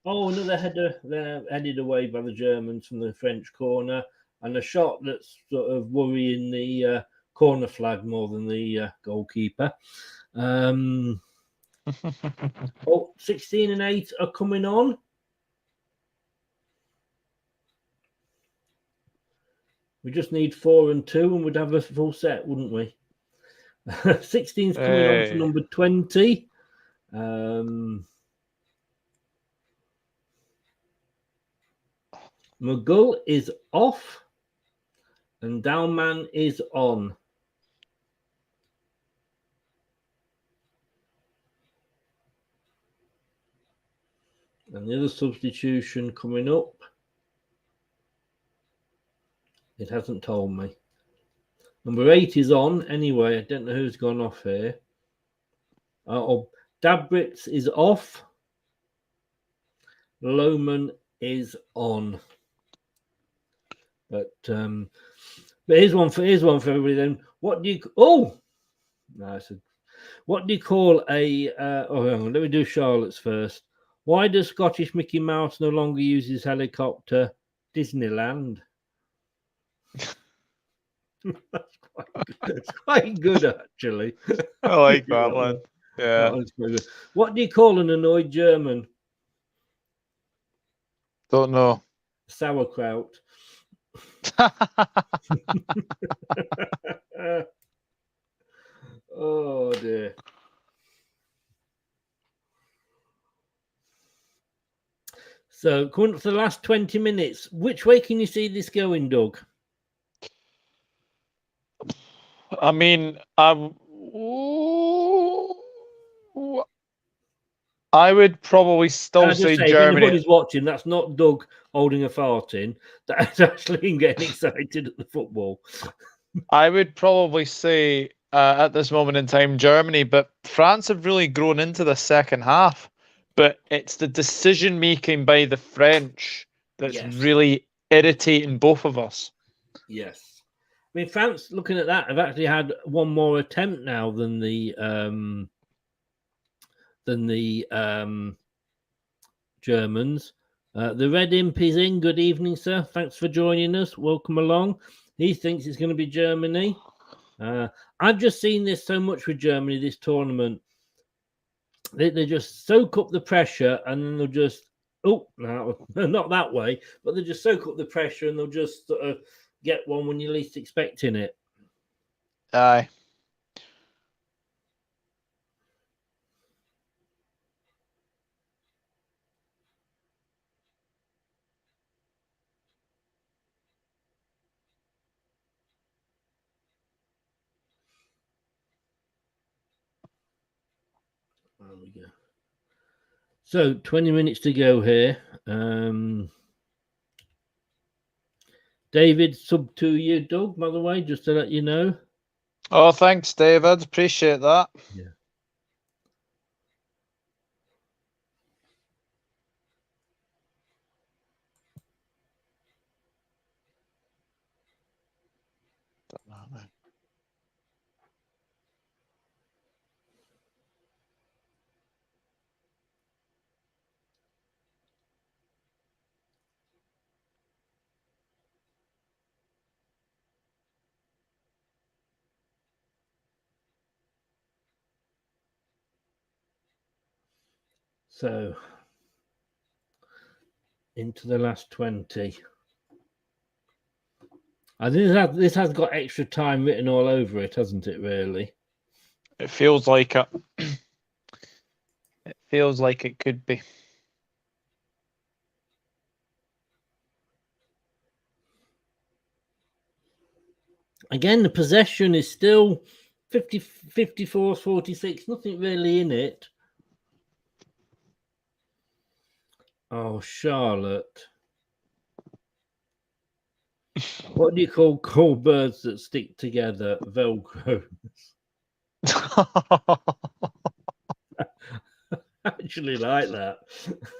Oh, another header there, headed away by the Germans from the French corner, and a shot that's sort of worrying the corner flag more than the goalkeeper. 16 and 8 are coming on. We just need 4 and 2, and we'd have a full set, wouldn't we? 16's coming on for number 20. McGull is off, and Downman is on. And the other substitution coming up, it hasn't told me. Number 8 is on anyway. I don't know who's gone off here. Dabritz is off. Lohman is on. But here's one for everybody then. What do you? Oh, no, what do you call a? Oh, hang on. Let me do Charlotte's first. Why does Scottish Mickey Mouse no longer use his helicopter? Disneyland. That's quite good, actually. I like that one. Yeah. That what do you call an annoyed German? Don't know. Sauerkraut. Oh dear. So, coming up to the last 20 minutes, which way can you see this going, Doug? I mean, I would probably still say If Germany. anybody's watching, that's not Doug holding a fart in. That's actually him getting excited at the football. I would probably say at this moment in time Germany, but France have really grown into the second half. But it's the decision making by the French that's really irritating both of us. Yes. I mean, France, looking at that, have actually had one more attempt now than the Germans. The Red Imp is in. Good evening, sir. Thanks for joining us. Welcome along. He thinks it's going to be Germany. I've just seen this so much with Germany this tournament. They just soak up the pressure and then they'll just no, not that way, but they just soak up the pressure and they'll just sort of get one when you're least expecting it. Aye. There we go. So 20 minutes to go here. David, sub to you, Doug, by the way, just to let you know. Oh, thanks, David. Appreciate that. Yeah. So, into the last 20. I think this has got extra time written all over it, hasn't it, really? It feels like it. It feels like it could be. Again, the possession is still 54, 46. Nothing really in it. Oh, Charlotte. What do you call birds that stick together? Velcro. I actually like that.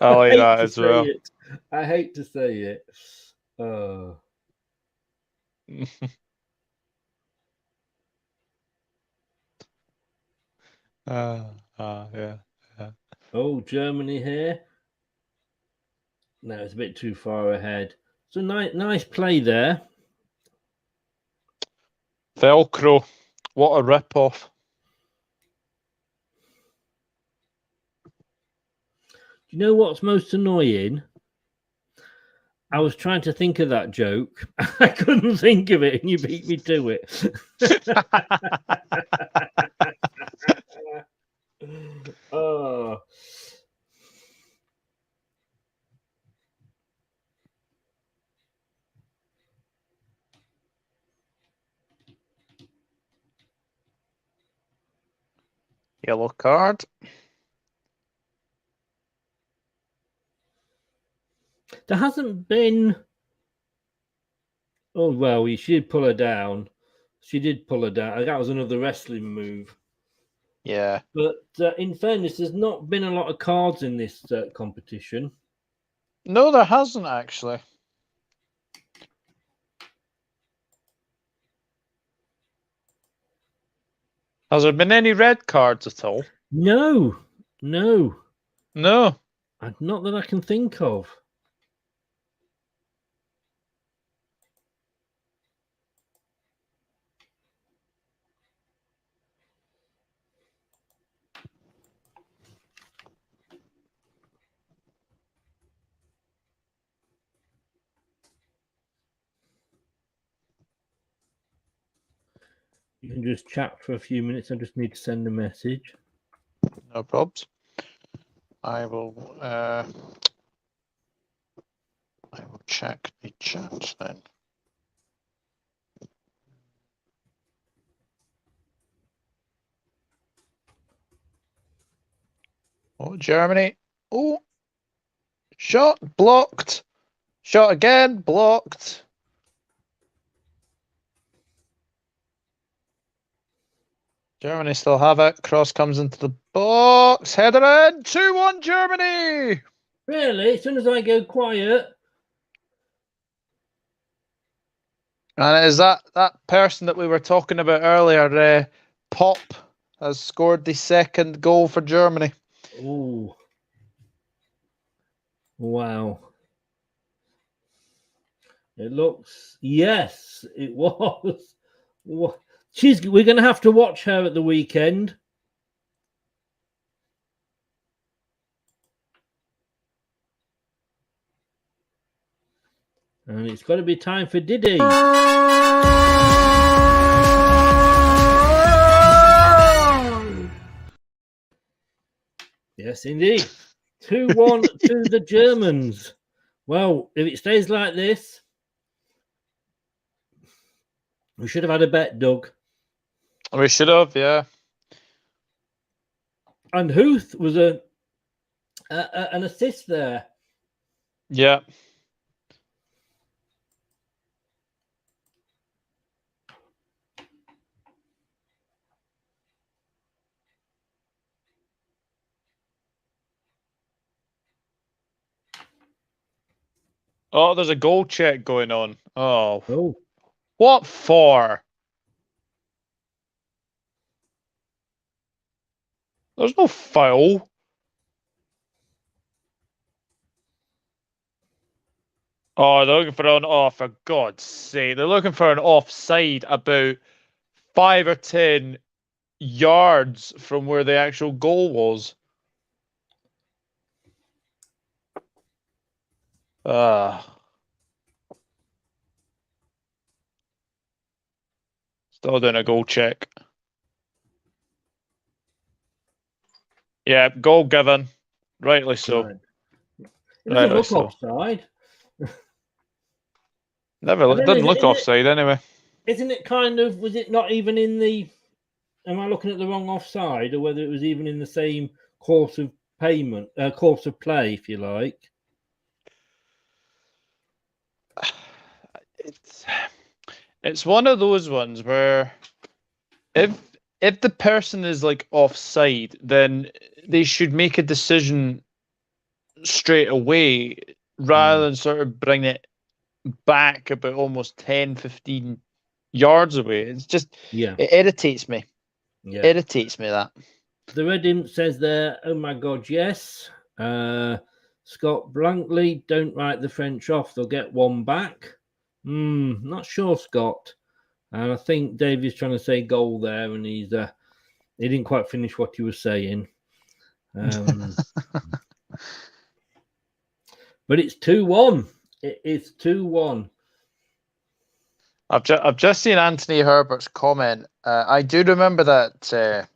I like hate that to as say well. it. I hate to say it. Yeah. Oh, Germany here. No, it's a bit too far ahead. So nice play there. Velcro. What a rip-off. Do you know what's most annoying? I was trying to think of that joke. I couldn't think of it, and you beat me to it. Oh. Yellow card. There hasn't been. Oh, well, she did pull her down. She did pull her down. That was another wrestling move. Yeah. But in fairness, there's not been a lot of cards in this competition. No, there hasn't actually. Has there been any red cards at all? No. No. Not that I can think of. You can just chat for a few minutes. I just need to send a message. No probs. I will check the chat then. Oh, Germany. Oh, shot blocked. Shot again, blocked. Germany still have it. Cross comes into the box. Header in. 2-1 Germany. Really? As soon as I go quiet. And is that person that we were talking about earlier, Pop, has scored the second goal for Germany. Oh. Wow. It looks, yes, it was. We're going to have to watch her at the weekend. And it's got to be time for Diddy. Yes, indeed. 2-1 to the Germans. Well, if it stays like this, we should have had a bet, Doug. We should have, yeah. And Huth was an assist there. Yeah. Oh, there's a goal check going on. Oh. What for? There's no foul. Oh, they're looking for an off, for God's sake. They're looking for an offside about 5 or 10 yards from where the actual goal was. Still doing a goal check. Yeah, goal given. Rightly so. Right. It doesn't Rightly look so. offside. Doesn't look offside anyway. Isn't it kind of? Was it not even in the? Am I looking at the wrong offside, or whether it was even in the same course of course of play, if you like? It's one of those ones where if the person is like offside, then they should make a decision straight away rather than sort of bring it back about almost 10, 15 yards away. It's just, it irritates me. Yeah. Irritates me that. The Red Imp says there, oh my God, yes. Scott Blankley, don't write the French off. They'll get one back. Not sure, Scott. And I think Davey's trying to say goal there, and he didn't quite finish what he was saying. But it's 2-1. It is 2-1. I've just seen Anthony Herbert's comment. I do remember that.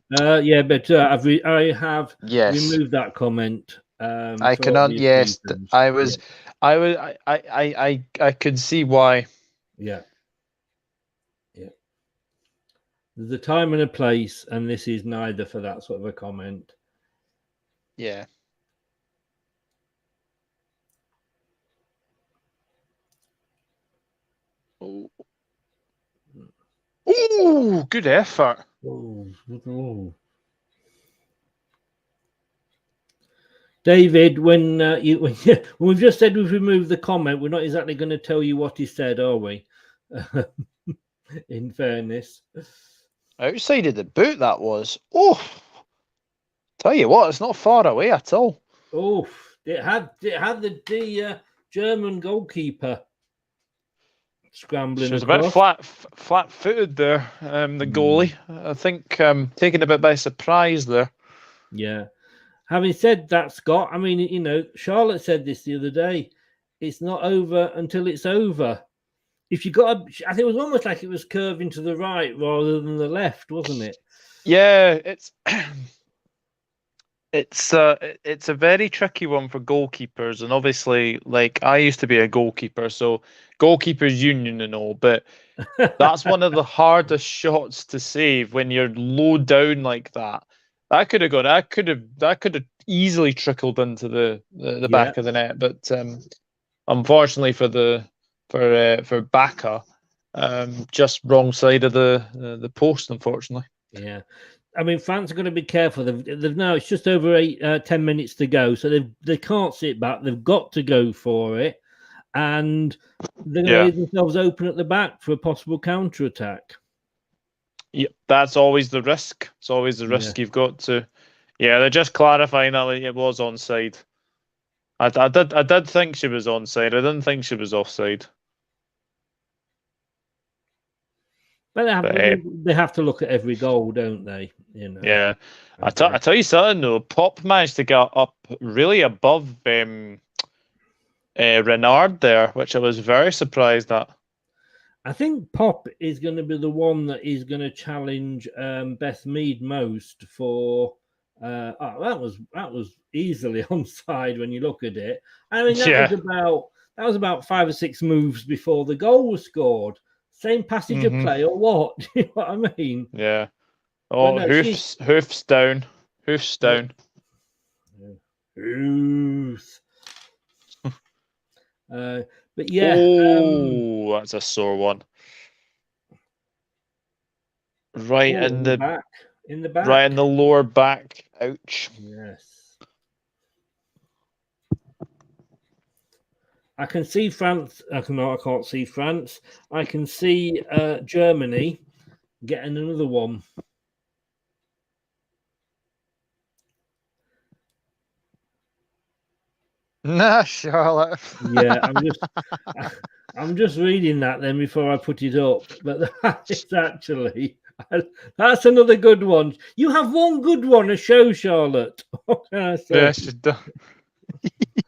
Yeah, but I have yes. removed that comment. I cannot. Yes, reasons. I could see why. Yeah. There's a time and a place, and this is neither for that sort of a comment. Yeah. Oh. Ooh, good effort. Oh. David, when we've just said we've removed the comment, we're not exactly going to tell you what he said, are we? In fairness. Outside of the boot, that was. Oh, tell you what, it's not far away at all. Oh, it had the German goalkeeper scrambling. She was across. a bit flat-footed there. The goalie, I think, taken a bit by surprise there. Yeah. Having said that, Scott, I mean, Charlotte said this the other day. It's not over until it's over. If you got, I think it was almost like it was curving to the right rather than the left, wasn't it? Yeah, it's a very tricky one for goalkeepers, and obviously, like, I used to be a goalkeeper, so goalkeepers union and all, but that's one of the hardest shots to save when you're low down like that. That could have easily trickled into the back of the net, but unfortunately for Baka, just wrong side of the post, unfortunately. Yeah, I mean, France are going to be careful. They've now, it's just over 10 minutes to go, so they can't sit back. They've got to go for it, and they're going to leave themselves open at the back for a possible counter attack. Yeah, that's always the risk. It's always the risk you've got to. Yeah, they're just clarifying that it was onside. I did think she was onside. I didn't think she was offside. But they have to look at every goal, don't they? Yeah. I tell you something though. Pop managed to get up really above Renard there, which I was very surprised at. I think Pop is going to be the one that is going to challenge Beth Mead most for. That was easily onside when you look at it. I mean, that was about 5 or 6 moves before the goal was scored. Same passage of play or what? You know what I mean? Yeah. Oh, no, hoofs down. Hoofs down. Hoofs. But yeah. Oh, that's a sore one. Right in the back. In the back. Right in the lower back. Ouch. Yes. I can see France. I can't see France. I can see Germany getting another one. Nah, Charlotte. Yeah, I'm just reading that then before I put it up. But it's actually that's another good one. You have one good one a show, Charlotte. What can I say? Yes, you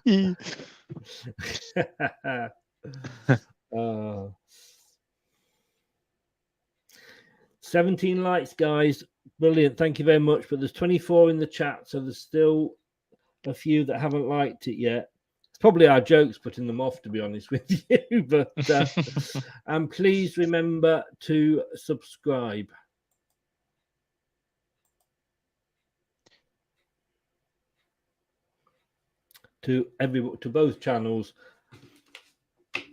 do. uh, 17 likes, guys. Brilliant. Thank you very much. But there's 24 in the chat, so there's still a few that haven't liked it yet. It's probably our jokes putting them off, to be honest with you. But and please remember to subscribe. To both channels,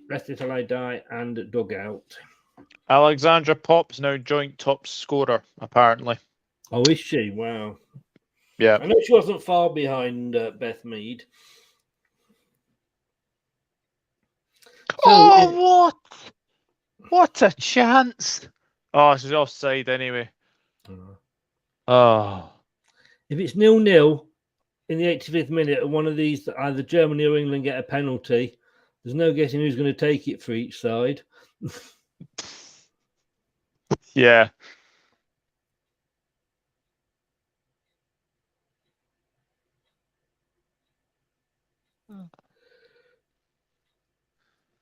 Leicester Till I Die and Dugout. Alexandra Pop's now joint top scorer, apparently. Oh, is she? Wow. Yeah. I know she wasn't far behind Beth Mead. So what a chance! Oh, she's offside anyway. Oh. If it's 0-0 in the 85th minute, and one of these, either Germany or England, get a penalty, there's no guessing who's going to take it for each side. Yeah.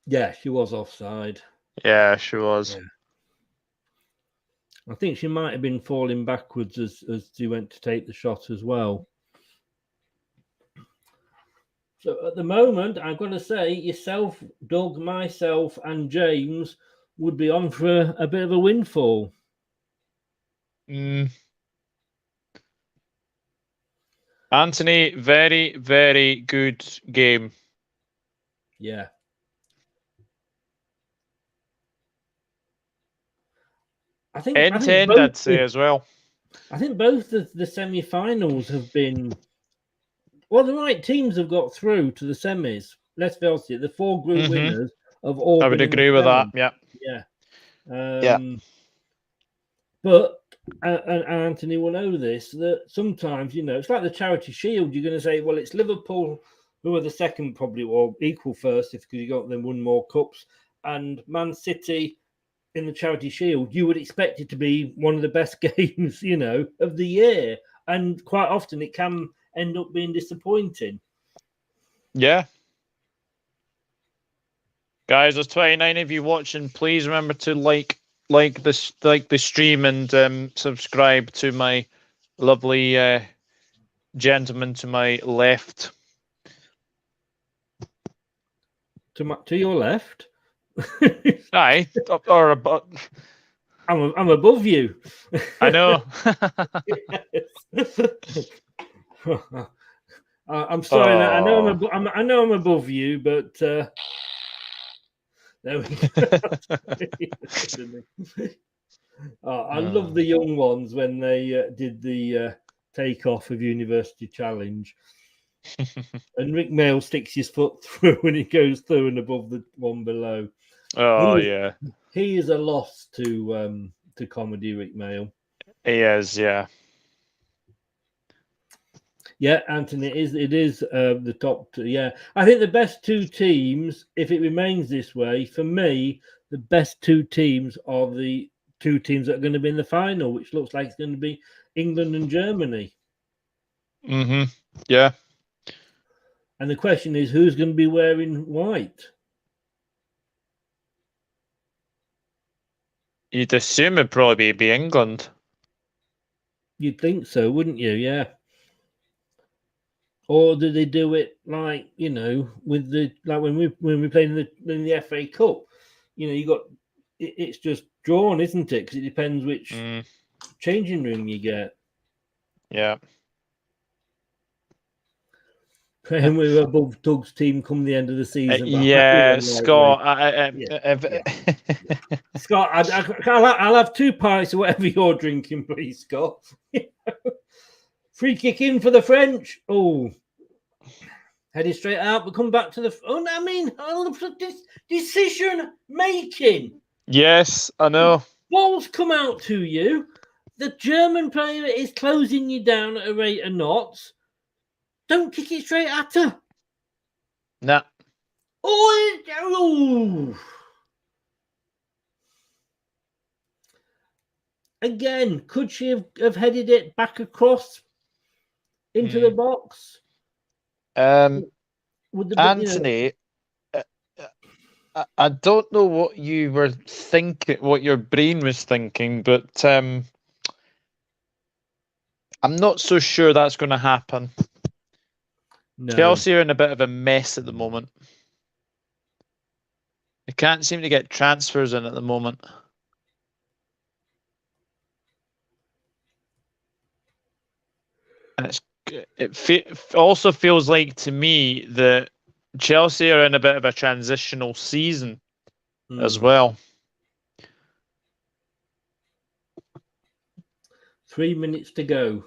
Yeah, she was offside. Yeah, she was. Yeah. I think she might have been falling backwards as she went to take the shot as well. So at the moment, I've got to say, yourself, Doug, myself, and James would be on for a bit of a windfall. Anthony, very, very good game. Yeah. I think I'd say as well. I think both the semi-finals have been... Well, the right teams have got through to the semis. Let's face it, the 4 group winners have all... I would agree with that, yeah. Yeah. But, and Anthony will know this, that sometimes, it's like the Charity Shield. You're going to say, well, it's Liverpool who are the second probably, or equal first, because you got them won more cups, and Man City in the Charity Shield. You would expect it to be one of the best games, of the year. And quite often it can end up being disappointing. Yeah. Guys, there's 29 of you watching. Please remember to like the stream and subscribe to my lovely gentleman to my left. To your left? Aye, or above. I'm above you. I know. I'm sorry. I know I'm above you, but there we go. I love the young ones when they did the takeoff of University Challenge, and Rick Mail sticks his foot through and he goes through and above the one below. Oh, yeah. He is a loss to comedy, Rick Mail. He is, yeah. Yeah, Anthony, it is the top two. Yeah, I think the best 2 teams, if it remains this way, for me, the best 2 teams are the 2 teams that are going to be in the final, which looks like it's going to be England and Germany. Yeah. And the question is, who's going to be wearing white? You'd assume it'd probably be England. You'd think so, wouldn't you? Yeah. Or do they do it like, with when we played in the FA Cup? You got it's just drawn, isn't it? Because it depends which changing room you get. Yeah. Praying we're above Doug's team come the end of the season. Scott. Scott, I'll have 2 pints of whatever you're drinking, please, Scott. Free kick in for the French. Oh, headed straight out, but come back to the. Decision making. Yes, I know. Balls come out to you. The German player is closing you down at a rate of knots. Don't kick it straight at her. Nah. Oh. Again, could she have headed it back across into the box? Would the Anthony, I don't know what you were thinking, what your brain was thinking, but I'm not so sure that's going to happen. No. Chelsea are in a bit of a mess at the moment. They can't seem to get transfers in at the moment. And it also feels like to me that Chelsea are in a bit of a transitional season as well. 3 minutes to go.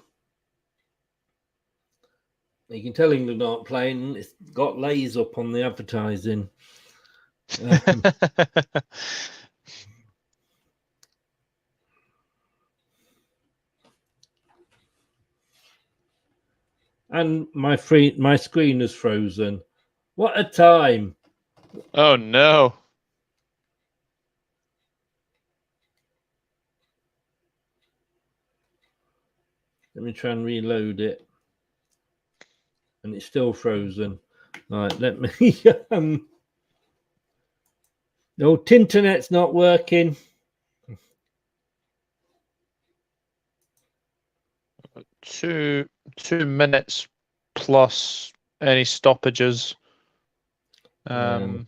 You can tell England aren't playing. It's got lays up on the advertising. And my screen is frozen. What a time! Oh no! Let me try and reload it. And it's still frozen. All right, let me. No, Tinternet's not working. Two minutes plus any stoppages. So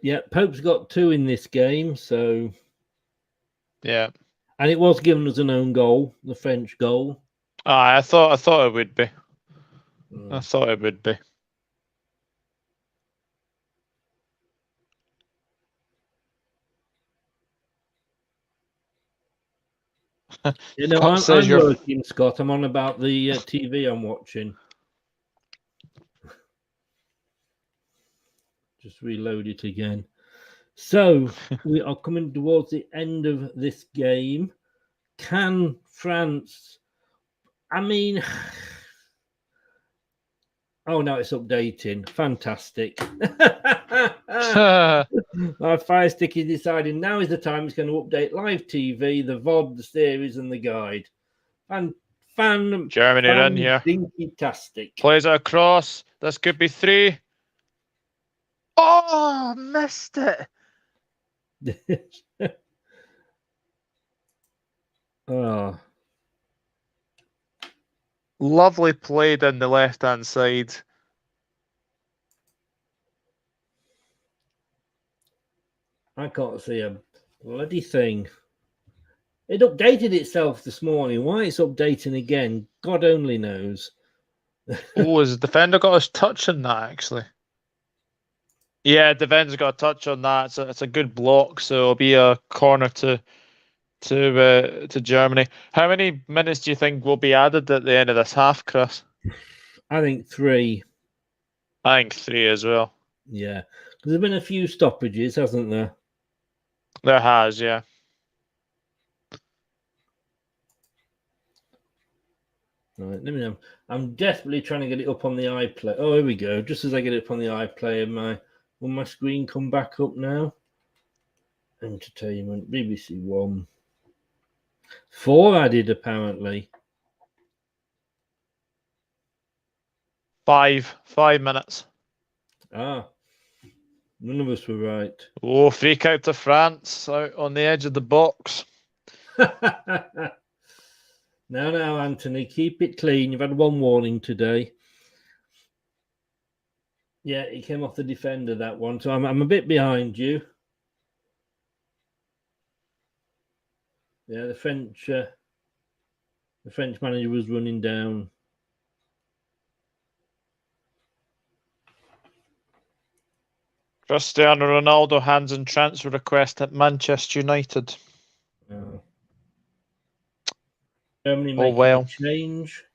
yeah, Pope's got 2 in this game. So yeah, and it was given us an own goal, the French goal. I thought it would be. I thought it would be. You know, I'm working, Scott. I'm on about the TV I'm watching. Just reload it again. So we are coming towards the end of this game. Can France? I mean, oh no, it's updating. Fantastic. My Fire Stick is deciding now is the time it's going to update live TV, the VOD, the series, and the guide. Germany in here. Dinky-tastic. Plays it across. This could be 3. Oh, missed it. Oh. Lovely played in the left-hand side. I can't see a bloody thing. It updated itself this morning. Why it's updating again, God only knows. Oh, has the defender got his touch on that, actually? Yeah, defender's got a touch on that. So it's a good block, so it'll be a corner to Germany. How many minutes do you think will be added at the end of this half, Chris? I think 3. I think 3 as well. Yeah, because there's been a few stoppages, hasn't there? There has, yeah. Right, let me know. I'm desperately trying to get it up on the iPlayer. Oh, here we go. Just as I get it up on the iPlayer, will my screen come back up now? Entertainment, BBC One. 4 added, apparently. 5 minutes. Ah, none of us were right. Oh, free kick to France out on the edge of the box. Now, Anthony, keep it clean. You've had 1 warning today. Yeah, it came off the defender, that one. So I'm a bit behind you. Yeah, the French manager was running down. Cristiano Ronaldo hands in transfer request at Manchester United. Oh. Germany making a change.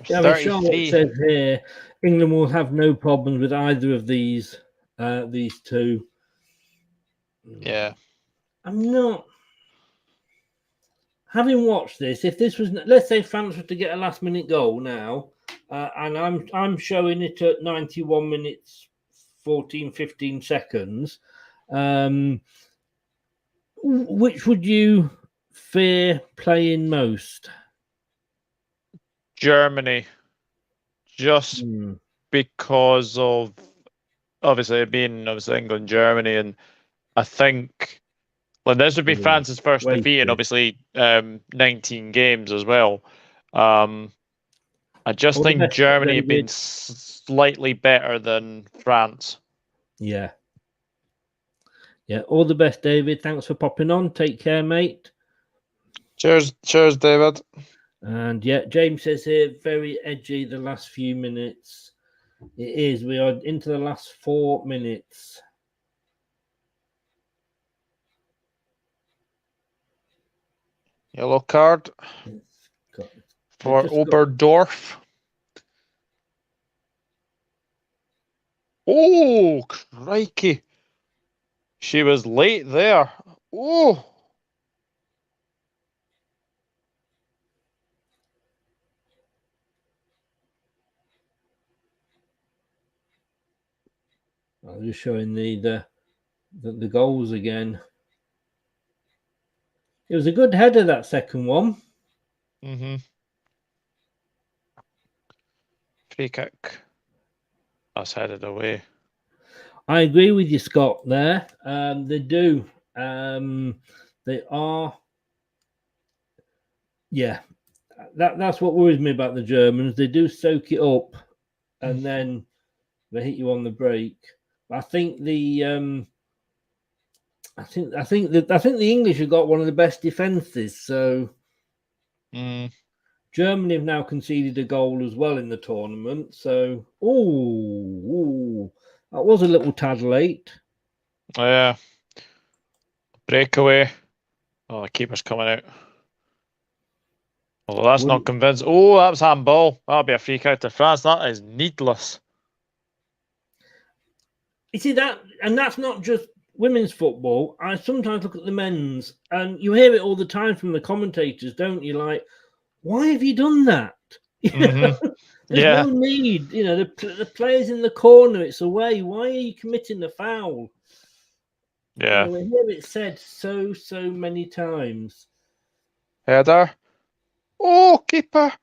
Yeah, Charlotte says here England will have no problems with either of these 2. Yeah. I'm not. Having watched this, if this was, let's say France was to get a last minute goal now, and I'm showing it at 91 minutes, 14, 15 seconds, which would you fear playing most? Germany, just because of obviously it being England, Germany, and I think this would be France's first defeat in obviously 19 games as well. I just think Germany have been slightly better than France. Yeah. Yeah. All the best, David. Thanks for popping on. Take care, mate. Cheers, David. And yeah, James says here, very edgy the last few minutes. It is. We are into the last 4 minutes. Yellow card for Oberdorf. Oh, crikey. She was late there. Oh. I'm just showing the goals again. It was a good header, that second one. Mm-hmm. Free kick. That's headed away. I agree with you, Scott, there. They do. They are. Yeah. That's what worries me about the Germans. They do soak it up and then they hit you on the break. I think the the English have got one of the best defenses. So Germany have now conceded a goal as well in the tournament. So that was a little tad late. Oh, yeah. Breakaway. Oh, the keeper's coming out. Well, that's not convinced. Oh, that was handball. That'll be a free kick to France. That is needless. You see that, and that's not just women's football. I sometimes look at the men's, and you hear it all the time from the commentators, don't you? Like, why have you done that? There's no need. The player's in the corner. It's away. Why are you committing the foul? Yeah. We hear it said so many times. Header. Oh, keeper.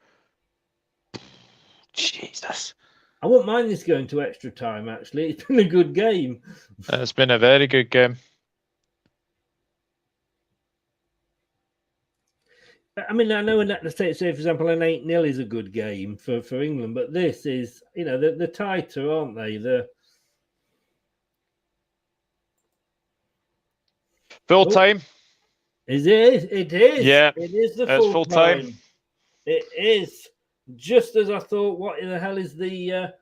Jesus. I wouldn't mind this going to extra time, actually. It's been a good game. It's been a very good game. I mean, I know say for example, an 8-0 is a good game for England, but this is, they're tighter, aren't they? Full time. Is it? It is. Yeah. It is the full time. It is. Just as I thought, what in the hell is the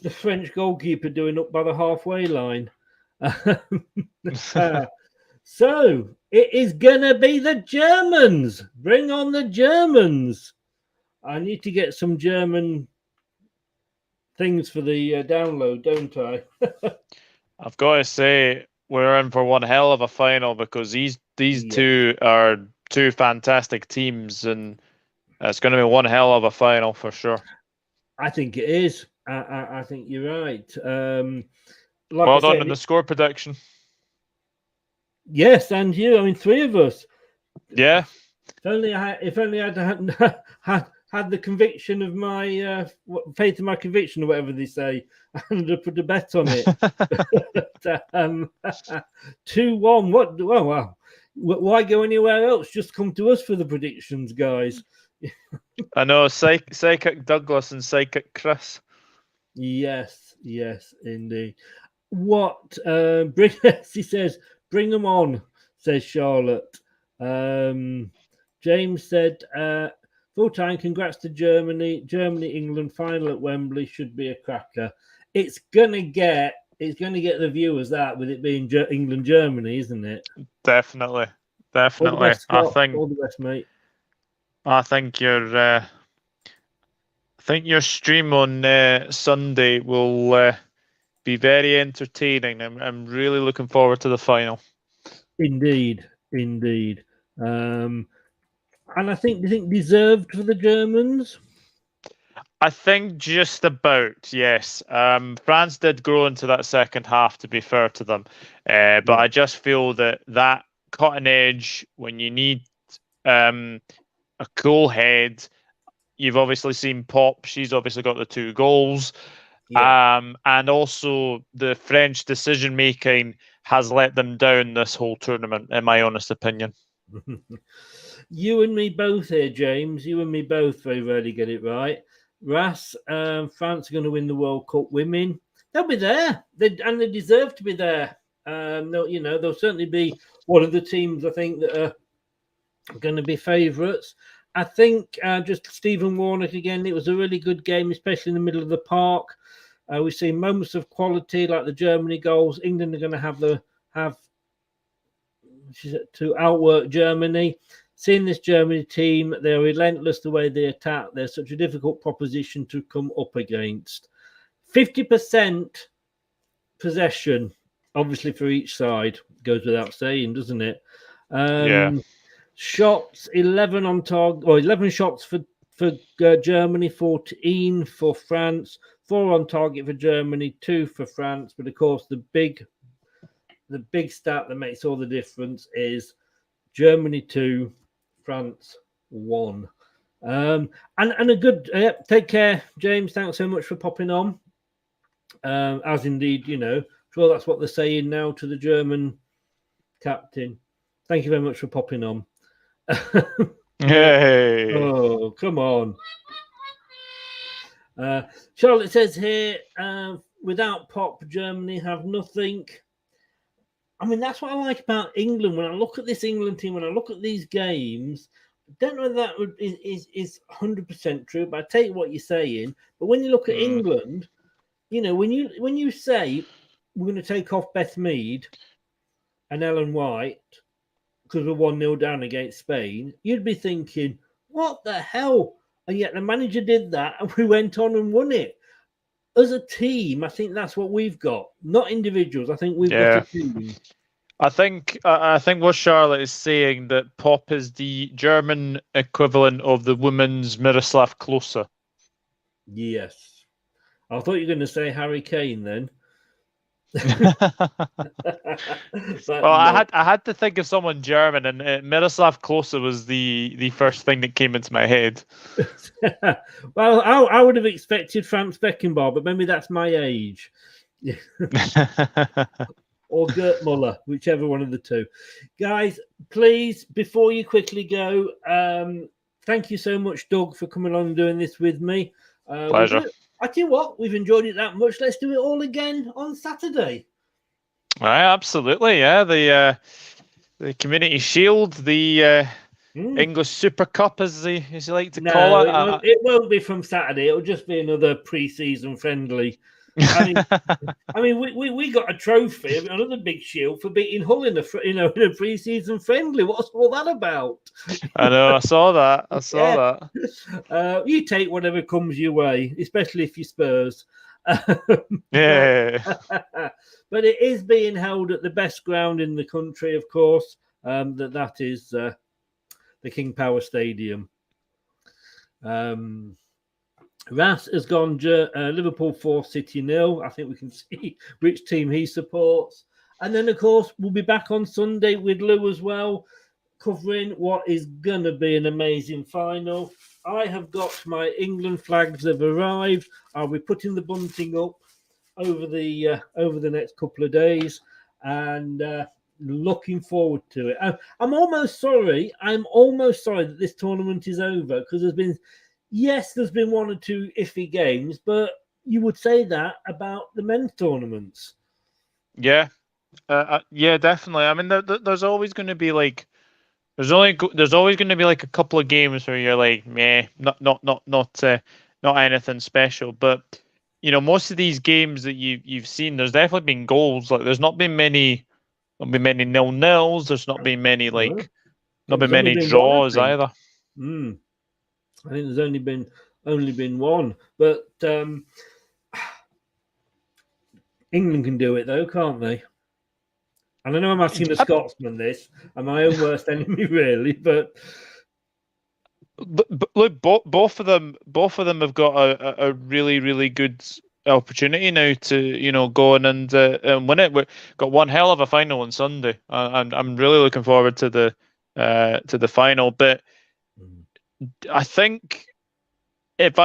French goalkeeper doing up by the halfway line? So it is gonna be the Germans. Bring on the Germans. I need to get some German things for the download, don't I? I've got to say, we're in for one hell of a final because these two are two fantastic teams, and it's going to be one hell of a final for sure. I think it is. I think you're right. Well done in the score prediction. Yes, and you. I mean, three of us. Yeah. If only I had the conviction of my faith in my conviction, or whatever they say, and I put a bet on it. 2-1. What? Well, why go anywhere else? Just come to us for the predictions, guys. I know, Psychic Douglas and Psychic Chris. Yes, indeed. What? He says, bring them on, says Charlotte. James said, full time, congrats to Germany. England final at Wembley should be a cracker. It's gonna get the viewers that, with it being England Germany, isn't it? Definitely. All the best, I think all the best, mate. I think your stream on Sunday will be very entertaining. I'm really looking forward to the final. Indeed. And I think, do you think deserved for the Germans? I think just about, yes. France did grow into that second half, to be fair to them. But I just feel that cutting edge, when you need a cool head, you've obviously seen Pop. She's obviously got the 2 goals. And also the French decision making has let them down this whole tournament, in my honest opinion. You and me both here, James. You and me both very rarely get it right. France are going to win the World Cup women. They'll be there, they deserve to be there. They'll certainly be one of the teams, I think, that are going to be favourites. I think just Stephen Warnock again, it was a really good game, especially in the middle of the park. We've seen moments of quality like the Germany goals. England are going to have to outwork Germany. Seeing this Germany team, they're relentless the way they attack. They're such a difficult proposition to come up against. 50% possession, obviously, for each side. Goes without saying, doesn't it? Shots, 11 on target, or 11 shots for Germany, 14 for France, 4 on target for Germany, 2 for France. But of course, the big stat that makes all the difference is Germany 2, France 1. And a good take care, James. Thanks so much for popping on. As indeed, sure that's what they're saying now to the German captain. Thank you very much for popping on. Hey. Oh, come on. Charlotte says here, without Pop, Germany have nothing. I mean, that's what I like about England. When I look at this England team, when I look at these games, I don't know if that is 100% true, but I take what you're saying. But when you look at England, when you say we're going to take off Beth Mead and Ellen White because we're 1-0 down against Spain, you'd be thinking, what the hell? And yet the manager did that and we went on and won it. As a team, I think that's what we've got, not individuals. I think we've got a team. I think what Charlotte is saying, that Pop is the German equivalent of the women's Miroslav Klose. Yes. I thought you were going to say Harry Kane then. Well, I had to think of someone German, and Miroslav Klose was the first thing that came into my head. Well, I would have expected Franz Beckenbauer, but maybe that's my age. Or Gerd Muller, whichever one of the two. Guys, please, before you quickly go, thank you so much, Doug, for coming on and doing this with me. Pleasure. I tell you what, we've enjoyed it that much. Let's do it all again on Saturday. Absolutely, yeah. The Community Shield, the English Super Cup, as you like to call it. It won't be from Saturday. It'll just be another pre-season friendly. I mean, we got a trophy, another big shield for beating Hull in a pre-season friendly. What's all that about? I know. I saw that. That. You take whatever comes your way, especially if you're Spurs. Yeah. But it is being held at the best ground in the country, of course. That is the King Power Stadium. Ras has gone Liverpool 4, City 0. I think we can see which team he supports. And then, of course, we'll be back on Sunday with Lou as well, covering what is going to be an amazing final. I have got my England flags have arrived. I'll be putting the bunting up over the next couple of days, and looking forward to it. I'm almost sorry that this tournament is over, because there's been one or two iffy games, but you would say that about the men's tournaments. Yeah, yeah, definitely. I mean, there's always going to be like, there's always going to be like a couple of games where you're like, meh, not anything special. But most of these games that you've seen, there's definitely been goals. Like, there's not been many 0-0s. There's not been many draws either. I think there's only been one, but England can do it though, can't they? And I know I'm asking a Scotsman this. I'm my own worst enemy, really, but look, both of them have got a really, really good opportunity now to go in and win it. We've got one hell of a final on Sunday. I'm really looking forward to the final. But I think if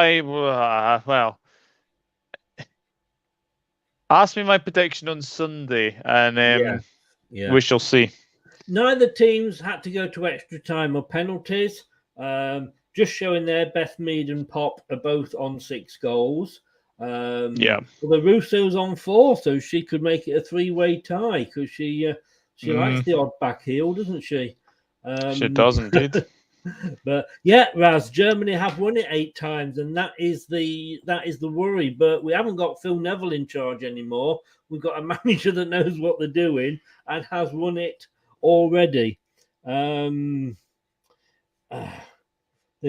ask me my prediction on Sunday, and we shall see. Neither teams had to go to extra time or penalties. Just showing their Beth Mead and Pop are both on 6 goals. Well, the Russo's on 4, so she could make it a 3-way tie because she likes the odd back heel, doesn't she? She does indeed. But yeah, Raz, Germany have won it 8 times, and that is the worry. But we haven't got Phil Neville in charge anymore. We've got a manager that knows what they're doing and has won it already. They've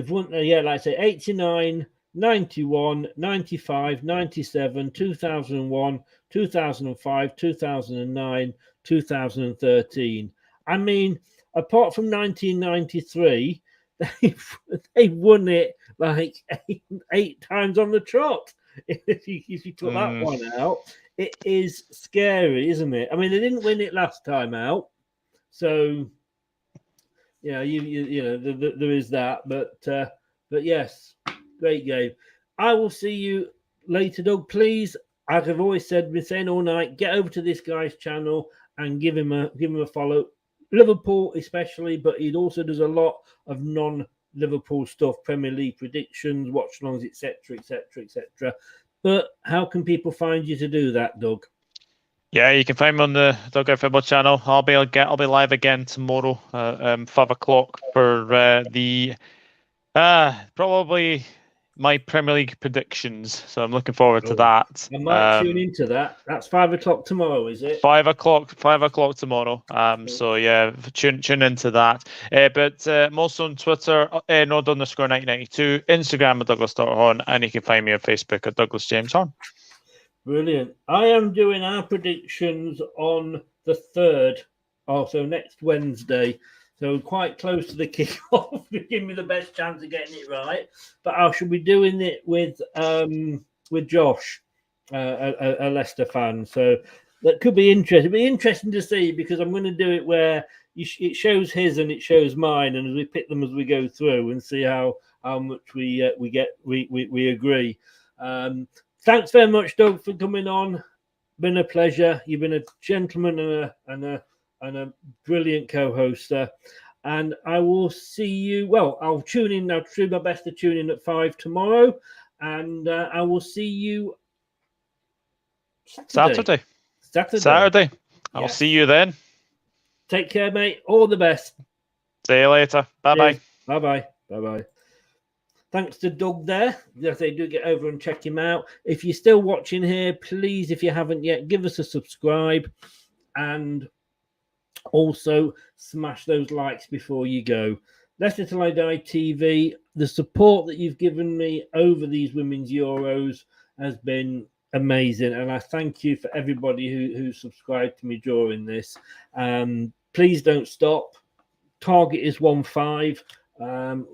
won, like I say, 89, 91, 95, 97, 2001, 2005, 2009, 2013. I mean, apart from 1993, they've won it like eight times on the trot. If you took that one out, it is scary, isn't it? I mean, they didn't win it last time out, so there is that. But yes, great game. I will see you later, Doug. Please, as I've always said, been saying all night, get over to this guy's channel and give him a follow. Liverpool especially, but he also does a lot of non-Liverpool stuff, Premier League predictions, watch-alongs, etc., etc., etc. But how can people find you to do that, Doug? Yeah, you can find me on the Dugout Football channel. I'll be live again tomorrow, 5 o'clock for the probably my Premier League predictions. So I'm looking forward to that. I might tune into that. That's 5 o'clock tomorrow, is it? 5 o'clock. 5 o'clock tomorrow. So yeah, tune into that. But I'm also on Twitter, Nod_1992, Instagram at Douglas.Horn, and you can find me on Facebook at Douglas James Horn. Brilliant. I am doing our predictions on the 3rd, also next Wednesday. So quite close to the kickoff to give me the best chance of getting it right. But I shall be doing it with Josh, a Leicester fan. So that could be interesting. It'll be interesting to see because I'm going to do it where it shows his and it shows mine, and as we pick them as we go through and see how much we agree. Thanks very much, Doug, for coming on. Been a pleasure. You've been a gentleman and a brilliant co-host. And I will see you. Well, I'll tune in. I'll try my best to tune in at 5 tomorrow. And I will see you Saturday. I'll see you then. Take care, mate. All the best. See you later. Bye-bye. Bye-bye. Bye-bye. Thanks to Doug there. Yes, they do get over and check him out. If you're still watching here, please, if you haven't yet, give us a subscribe and also smash those likes before you go. Leicester Till I Die TV, the support that you've given me over these Women's Euros has been amazing, and I thank you for everybody who subscribed to me during this. Please don't stop. Target is 1.5.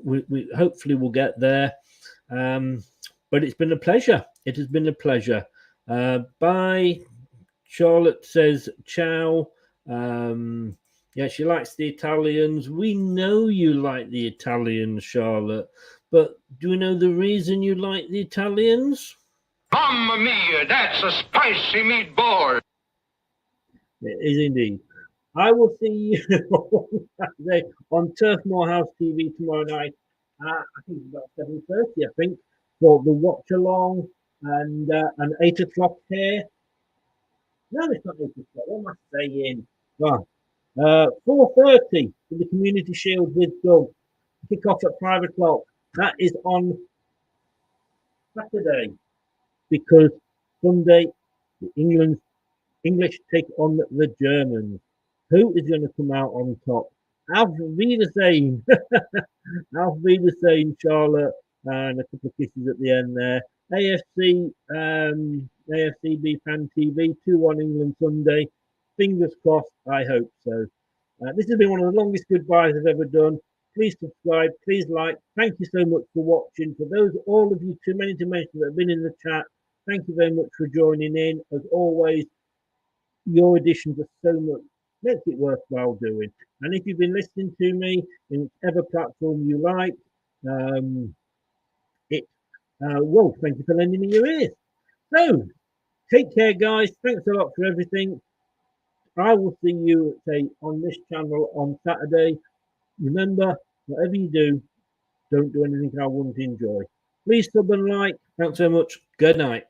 We hopefully will get there, but it's been a pleasure. It has been a pleasure. Bye. Charlotte says ciao. Yeah, she likes the Italians. We know you like the Italians, Charlotte, but do you know the reason you like the Italians? Mamma mia, that's a spicy meatball. It is indeed. I will see you on Saturday on Turf Moorhouse TV tomorrow night. I think it's about 7:30. I think for the watch along and 8 o'clock here. No, it's not 8 o'clock. What am I saying? Right. 4:30 for the Community Shield with Doug. Kick off at 5 o'clock. That is on Saturday because Sunday the English take on the Germans. Who is going to come out on top? Auf Wiedersehen. Auf Wiedersehen, Charlotte. And a couple of kisses at the end there. AFC, AFCB Fan TV, 2-1 England Sunday. Fingers crossed, I hope so. This has been one of the longest goodbyes I've ever done. Please subscribe, please like. Thank you so much for watching. For those, all of you, too many to mention, that have been in the chat, thank you very much for joining in. As always, your additions are so much, makes it worthwhile doing. And if you've been listening to me in whatever platform you like, well, thank you for lending me your ears. So, take care, guys. Thanks a lot for everything. I will see you, on this channel on Saturday. Remember, whatever you do, don't do anything I wouldn't enjoy. Please sub and like. Thanks so much. Good night.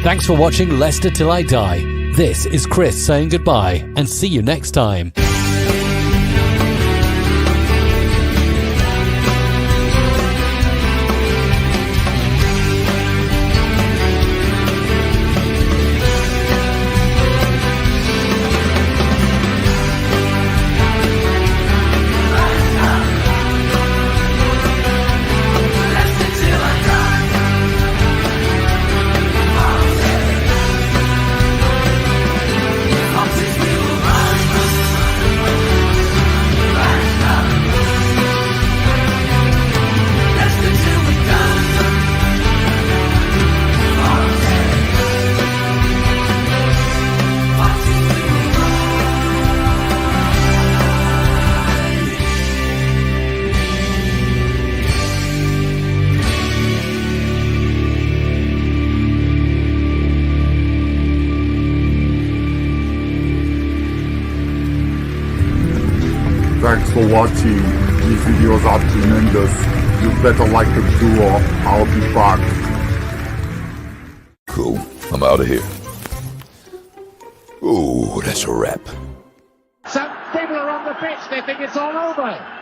Thanks for watching Leicester Till I Die. This is Chris saying goodbye and see you next time. Thanks for watching. These videos are tremendous. You better like them too or I'll be back. Cool. I'm out of here. Ooh, that's a wrap. Some people are on the pitch, they think it's all over.